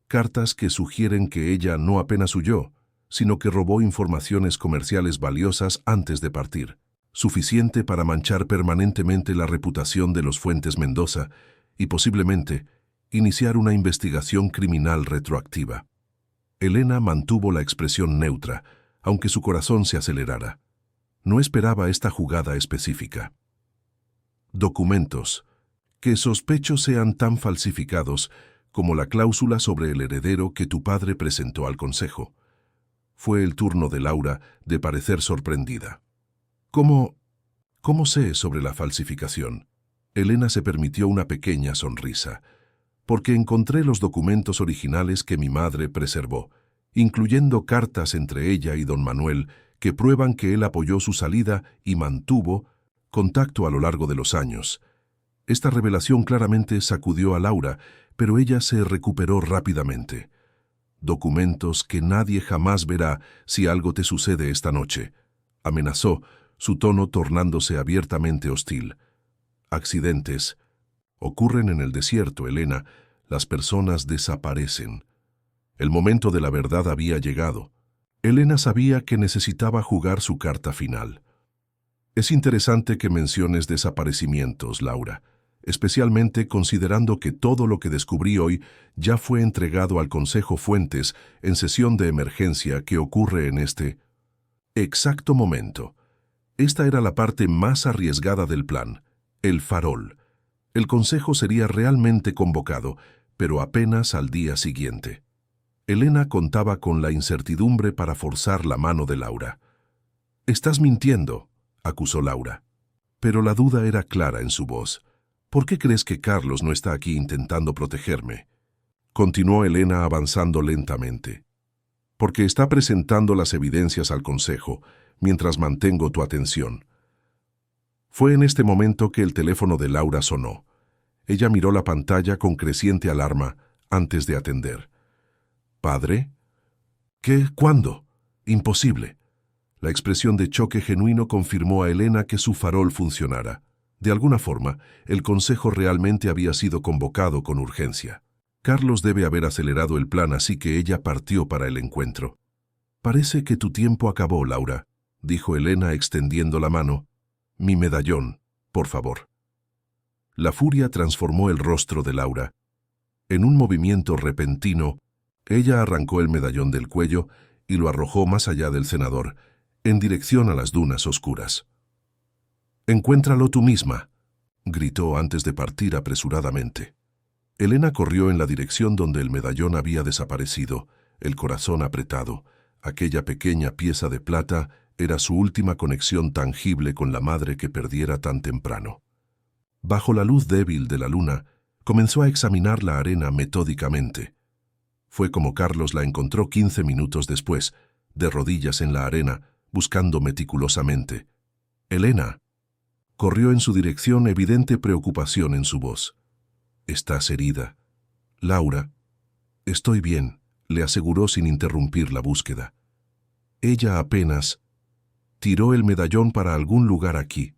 Cartas que sugieren que ella no apenas huyó, sino que robó informaciones comerciales valiosas antes de partir, suficiente para manchar permanentemente la reputación de los Fuentes Mendoza y posiblemente iniciar una investigación criminal retroactiva. Elena mantuvo la expresión neutra, aunque su corazón se acelerara. No esperaba esta jugada específica. Documentos, que sospecho sean tan falsificados como la cláusula sobre el heredero que tu padre presentó al consejo. Fue el turno de Laura de parecer sorprendida. ¿Cómo sé sobre la falsificación? Elena se permitió una pequeña sonrisa. Porque encontré los documentos originales que mi madre preservó, incluyendo cartas entre ella y don Manuel que prueban que él apoyó su salida y mantuvo contacto a lo largo de los años. Esta revelación claramente sacudió a Laura, pero ella se recuperó rápidamente. «Documentos que nadie jamás verá si algo te sucede esta noche», amenazó, su tono tornándose abiertamente hostil. «Accidentes ocurren en el desierto, Elena. Las personas desaparecen». El momento de la verdad había llegado. Elena sabía que necesitaba jugar su carta final. «Es interesante que menciones desaparecimientos, Laura, especialmente considerando que todo lo que descubrí hoy ya fue entregado al Consejo Fuentes en sesión de emergencia que ocurre en este exacto momento. Esta era la parte más arriesgada del plan, el farol. El Consejo sería realmente convocado, pero apenas al día siguiente. Elena contaba con la incertidumbre para forzar la mano de Laura. «Estás mintiendo», acusó Laura. Pero la duda era clara en su voz. «¿Por qué crees que Carlos no está aquí intentando protegerme?», continuó Elena avanzando lentamente. «Porque está presentando las evidencias al Consejo, mientras mantengo tu atención». Fue en este momento que el teléfono de Laura sonó. Ella miró la pantalla con creciente alarma antes de atender. «¿Padre? ¿Qué? ¿Cuándo? Imposible». La expresión de choque genuino confirmó a Elena que su farol funcionara. De alguna forma, el Consejo realmente había sido convocado con urgencia. Carlos debe haber acelerado el plan, así que ella partió para el encuentro. «Parece que tu tiempo acabó, Laura», dijo Elena extendiendo la mano. «Mi medallón, por favor». La furia transformó el rostro de Laura. En un movimiento repentino, ella arrancó el medallón del cuello y lo arrojó más allá del senador, en dirección a las dunas oscuras. «Encuéntralo tú misma», gritó antes de partir apresuradamente. Elena corrió en la dirección donde el medallón había desaparecido, el corazón apretado. Aquella pequeña pieza de plata era su última conexión tangible con la madre que perdiera tan temprano. Bajo la luz débil de la luna, comenzó a examinar la arena metódicamente. Fue como Carlos la encontró 15 minutos después, de rodillas en la arena, buscando meticulosamente. «Elena». Corrió en su dirección, evidente preocupación en su voz. «¿Estás herida?» «Laura». «Estoy bien», le aseguró sin interrumpir la búsqueda. Ella apenas tiró el medallón para algún lugar aquí,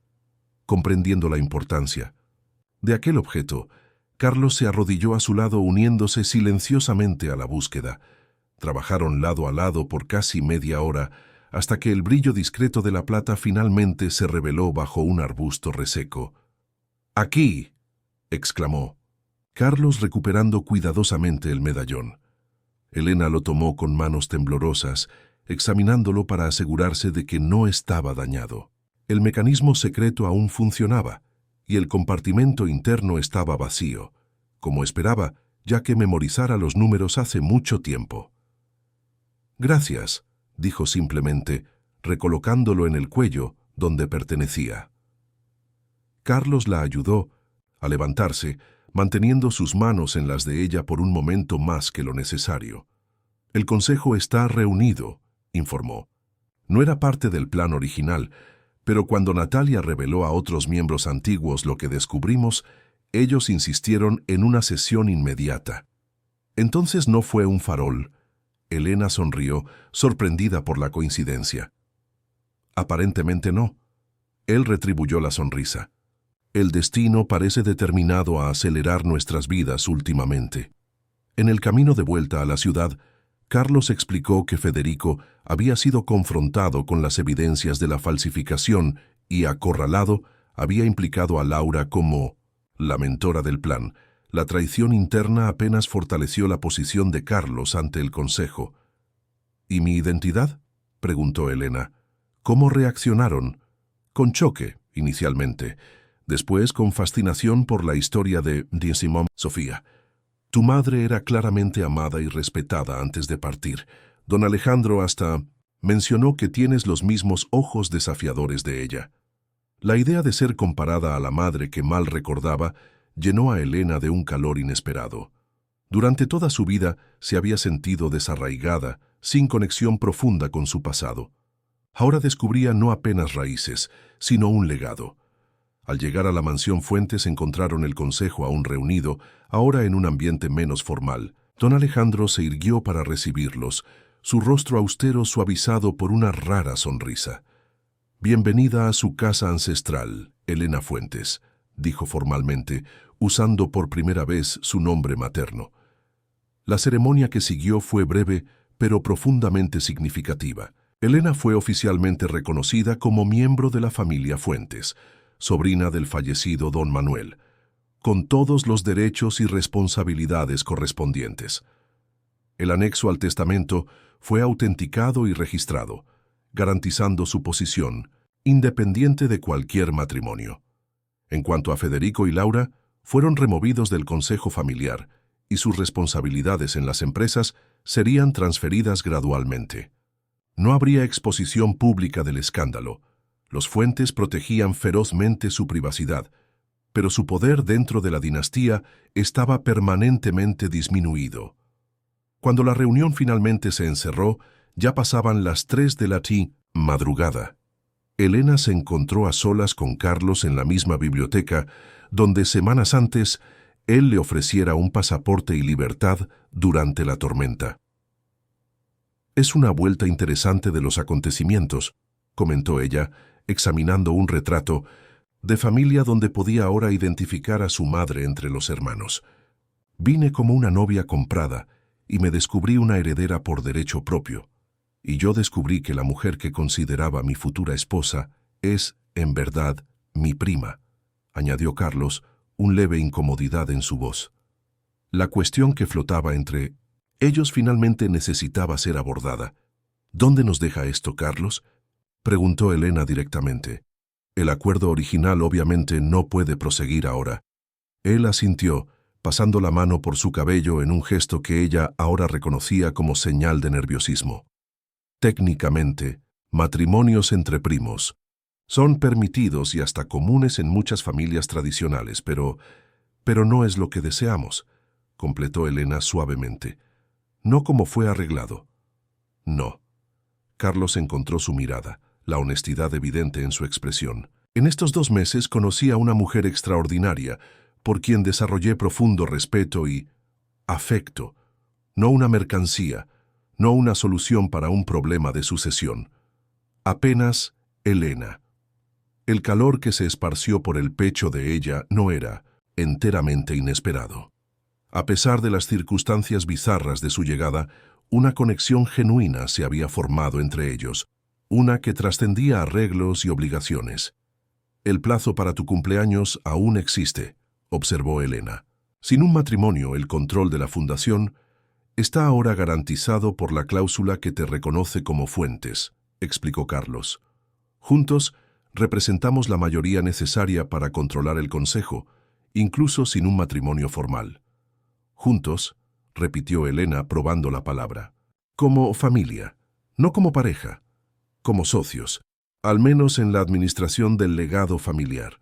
comprendiendo la importancia de aquel objeto. Carlos se arrodilló a su lado, uniéndose silenciosamente a la búsqueda. Trabajaron lado a lado por casi media hora, hasta que el brillo discreto de la plata finalmente se reveló bajo un arbusto reseco. «¡Aquí!», exclamó Carlos, recuperando cuidadosamente el medallón. Elena lo tomó con manos temblorosas, examinándolo para asegurarse de que no estaba dañado. El mecanismo secreto aún funcionaba, y el compartimento interno estaba vacío, como esperaba, ya que memorizara los números hace mucho tiempo. «Gracias», dijo simplemente, recolocándolo en el cuello donde pertenecía. Carlos la ayudó a levantarse, manteniendo sus manos en las de ella por un momento más que lo necesario. «El Consejo está reunido», informó. No era parte del plan original, pero cuando Natalia reveló a otros miembros antiguos lo que descubrimos, ellos insistieron en una sesión inmediata. «Entonces no fue un farol». Elena sonrió, sorprendida por la coincidencia. «Aparentemente no». Él retribuyó la sonrisa. «El destino parece determinado a acelerar nuestras vidas últimamente». En el camino de vuelta a la ciudad, Carlos explicó que Federico había sido confrontado con las evidencias de la falsificación y, acorralado, había implicado a Laura como la mentora del plan. La traición interna apenas fortaleció la posición de Carlos ante el Consejo. «¿Y mi identidad?», preguntó Elena. «¿Cómo reaccionaron?». «Con choque, inicialmente. Después con fascinación por la historia de Simón. Sofía. Tu madre era claramente amada y respetada antes de partir. Don Alejandro hasta mencionó que tienes los mismos ojos desafiadores de ella». La idea de ser comparada a la madre que mal recordaba llenó a Elena de un calor inesperado. Durante toda su vida se había sentido desarraigada, sin conexión profunda con su pasado. Ahora descubría no apenas raíces, sino un legado. Al llegar a la mansión Fuentes encontraron el consejo aún reunido, ahora en un ambiente menos formal. Don Alejandro se irguió para recibirlos, su rostro austero suavizado por una rara sonrisa. «Bienvenida a su casa ancestral, Elena Fuentes», dijo formalmente, usando por primera vez su nombre materno. La ceremonia que siguió fue breve, pero profundamente significativa. Elena fue oficialmente reconocida como miembro de la familia Fuentes, sobrina del fallecido don Manuel, con todos los derechos y responsabilidades correspondientes. El anexo al testamento fue autenticado y registrado, garantizando su posición, independiente de cualquier matrimonio. En cuanto a Federico y Laura, fueron removidos del consejo familiar y sus responsabilidades en las empresas serían transferidas gradualmente. No habría exposición pública del escándalo. Los Fuentes protegían ferozmente su privacidad, pero su poder dentro de la dinastía estaba permanentemente disminuido. Cuando la reunión finalmente se encerró, ya pasaban las 3 de la madrugada. Elena se encontró a solas con Carlos en la misma biblioteca, donde semanas antes él le ofreciera un pasaporte y libertad durante la tormenta. «Es una vuelta interesante de los acontecimientos», comentó ella, examinando un retrato de familia donde podía ahora identificar a su madre entre los hermanos. «Vine como una novia comprada y me descubrí una heredera por derecho propio. Y yo descubrí que la mujer que consideraba mi futura esposa es, en verdad, mi prima», añadió Carlos, un leve incomodidad en su voz. La cuestión que flotaba entre ellos finalmente necesitaba ser abordada. «¿Dónde nos deja esto, Carlos?», preguntó Elena directamente. «El acuerdo original obviamente no puede proseguir ahora». Él asintió, pasando la mano por su cabello en un gesto que ella ahora reconocía como señal de nerviosismo. «Técnicamente, matrimonios entre primos son permitidos y hasta comunes en muchas familias tradicionales, pero no es lo que deseamos», completó Elena suavemente. «No como fue arreglado». «No». Carlos encontró su mirada, la honestidad evidente en su expresión. «En estos 2 meses conocí a una mujer extraordinaria, por quien desarrollé profundo respeto y afecto. No una mercancía, no una solución para un problema de sucesión. Apenas Elena». El calor que se esparció por el pecho de ella no era enteramente inesperado. A pesar de las circunstancias bizarras de su llegada, una conexión genuina se había formado entre ellos, una que trascendía arreglos y obligaciones. «El plazo para tu cumpleaños aún existe», observó Elena. «Sin un matrimonio, el control de la fundación está ahora garantizado por la cláusula que te reconoce como Fuentes», explicó Carlos. «Juntos, representamos la mayoría necesaria para controlar el consejo, incluso sin un matrimonio formal». «Juntos», repitió Elena probando la palabra. «Como familia, no como pareja, como socios, al menos en la administración del legado familiar».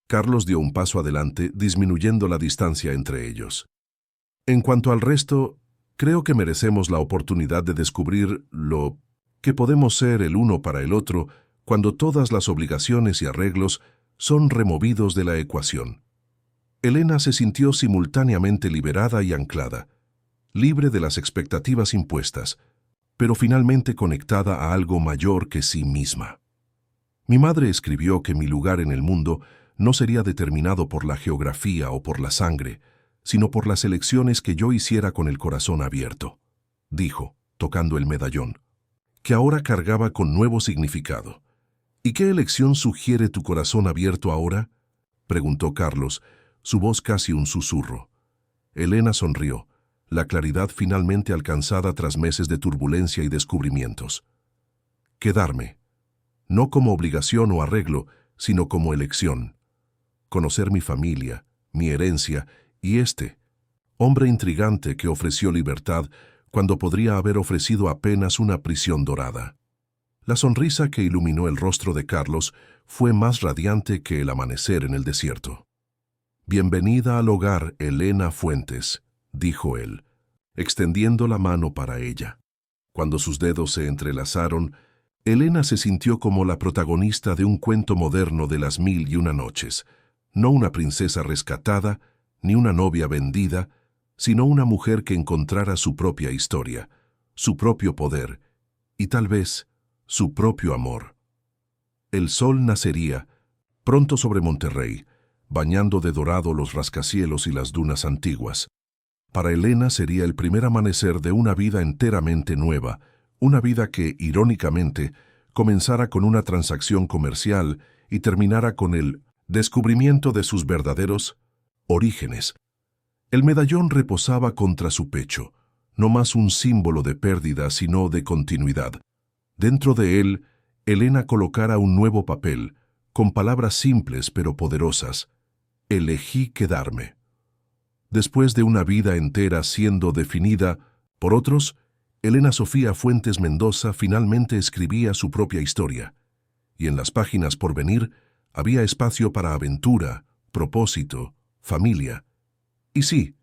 Carlos dio un paso adelante, disminuyendo la distancia entre ellos. «En cuanto al resto, creo que merecemos la oportunidad de descubrir lo que podemos ser el uno para el otro cuando todas las obligaciones y arreglos son removidos de la ecuación». Elena se sintió simultáneamente liberada y anclada, libre de las expectativas impuestas, pero finalmente conectada a algo mayor que sí misma. «Mi madre escribió que mi lugar en el mundo no sería determinado por la geografía o por la sangre, sino por las elecciones que yo hiciera con el corazón abierto», dijo, tocando el medallón, que ahora cargaba con nuevo significado. «¿Y qué elección sugiere tu corazón abierto ahora?», preguntó Carlos, su voz casi un susurro. Elena sonrió, la claridad finalmente alcanzada tras meses de turbulencia y descubrimientos. «Quedarme, no como obligación o arreglo, sino como elección. Conocer mi familia, mi herencia y hombre intrigante que ofreció libertad cuando podría haber ofrecido apenas una prisión dorada». La sonrisa que iluminó el rostro de Carlos fue más radiante que el amanecer en el desierto. «Bienvenida al hogar, Elena Fuentes», dijo él, extendiendo la mano para ella. Cuando sus dedos se entrelazaron, Elena se sintió como la protagonista de un cuento moderno de las 1001 noches, no una princesa rescatada, ni una novia vendida, sino una mujer que encontrara su propia historia, su propio poder y tal vez su propio amor. El sol nacería pronto sobre Monterrey, bañando de dorado los rascacielos y las dunas antiguas. Para Elena sería el primer amanecer de una vida enteramente nueva, una vida que, irónicamente, comenzara con una transacción comercial y terminara con el descubrimiento de sus verdaderos orígenes. El medallón reposaba contra su pecho, no más un símbolo de pérdida, sino de continuidad. Dentro de él, Elena colocara un nuevo papel, con palabras simples pero poderosas. Elegí quedarme. Después de una vida entera siendo definida por otros, Elena Sofía Fuentes Mendoza finalmente escribía su propia historia, y en las páginas por venir había espacio para aventura, propósito, familia, y sí,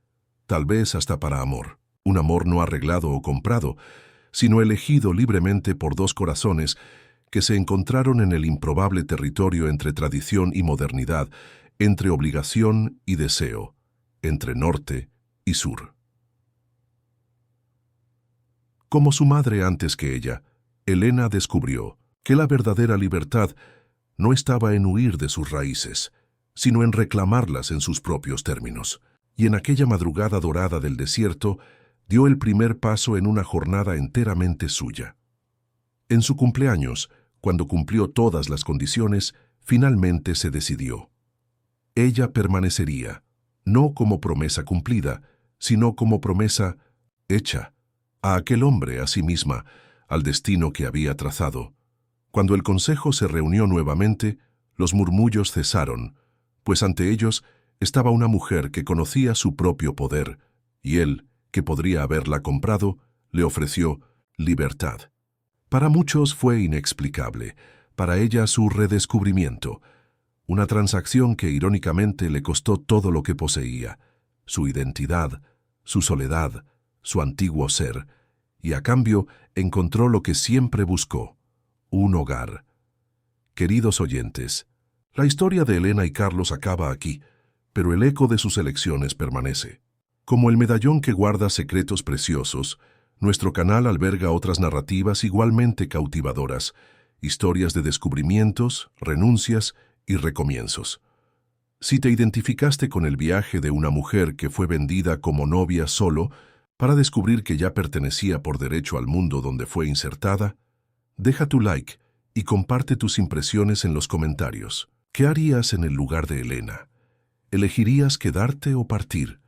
tal vez hasta para amor. Un amor no arreglado o comprado, sino elegido libremente por dos corazones que se encontraron en el improbable territorio entre tradición y modernidad, entre obligación y deseo, entre norte y sur. Como su madre antes que ella, Elena descubrió que la verdadera libertad no estaba en huir de sus raíces, sino en reclamarlas en sus propios términos. Y en aquella madrugada dorada del desierto, dio el primer paso en una jornada enteramente suya. En su cumpleaños, cuando cumplió todas las condiciones, finalmente se decidió. Ella permanecería, no como promesa cumplida, sino como promesa hecha, a aquel hombre, a sí misma, al destino que había trazado. Cuando el consejo se reunió nuevamente, los murmullos cesaron, pues ante ellos estaba una mujer que conocía su propio poder, y él, que podría haberla comprado, le ofreció libertad. Para muchos fue inexplicable, para ella su redescubrimiento, una transacción que irónicamente le costó todo lo que poseía, su identidad, su soledad, su antiguo ser, y a cambio encontró lo que siempre buscó, un hogar. Queridos oyentes, la historia de Elena y Carlos acaba aquí, pero el eco de sus elecciones permanece. Como el medallón que guarda secretos preciosos, nuestro canal alberga otras narrativas igualmente cautivadoras, historias de descubrimientos, renuncias y recomienzos. Si te identificaste con el viaje de una mujer que fue vendida como novia solo para descubrir que ya pertenecía por derecho al mundo donde fue insertada, deja tu like y comparte tus impresiones en los comentarios. ¿Qué harías en el lugar de Elena? ¿Elegirías quedarte o partir?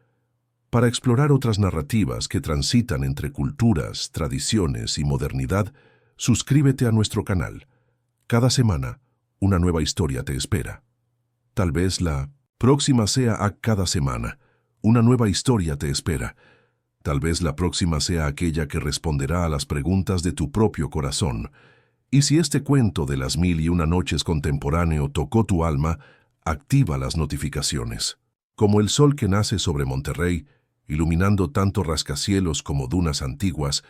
Para explorar otras narrativas que transitan entre culturas, tradiciones y modernidad, suscríbete a nuestro canal. Cada semana, una nueva historia te espera. Tal vez la próxima sea a cada semana. Una nueva historia te espera. Tal vez la próxima sea aquella que responderá a las preguntas de tu propio corazón. Y si este cuento de las 1001 noches contemporáneo tocó tu alma, activa las notificaciones. Como el sol que nace sobre Monterrey, iluminando tanto rascacielos como dunas antiguas,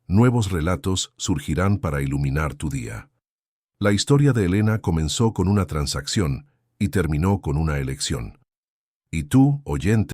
nuevos relatos surgirán para iluminar tu día. La historia de Elena comenzó con una transacción y terminó con una elección. Y tú, oyente,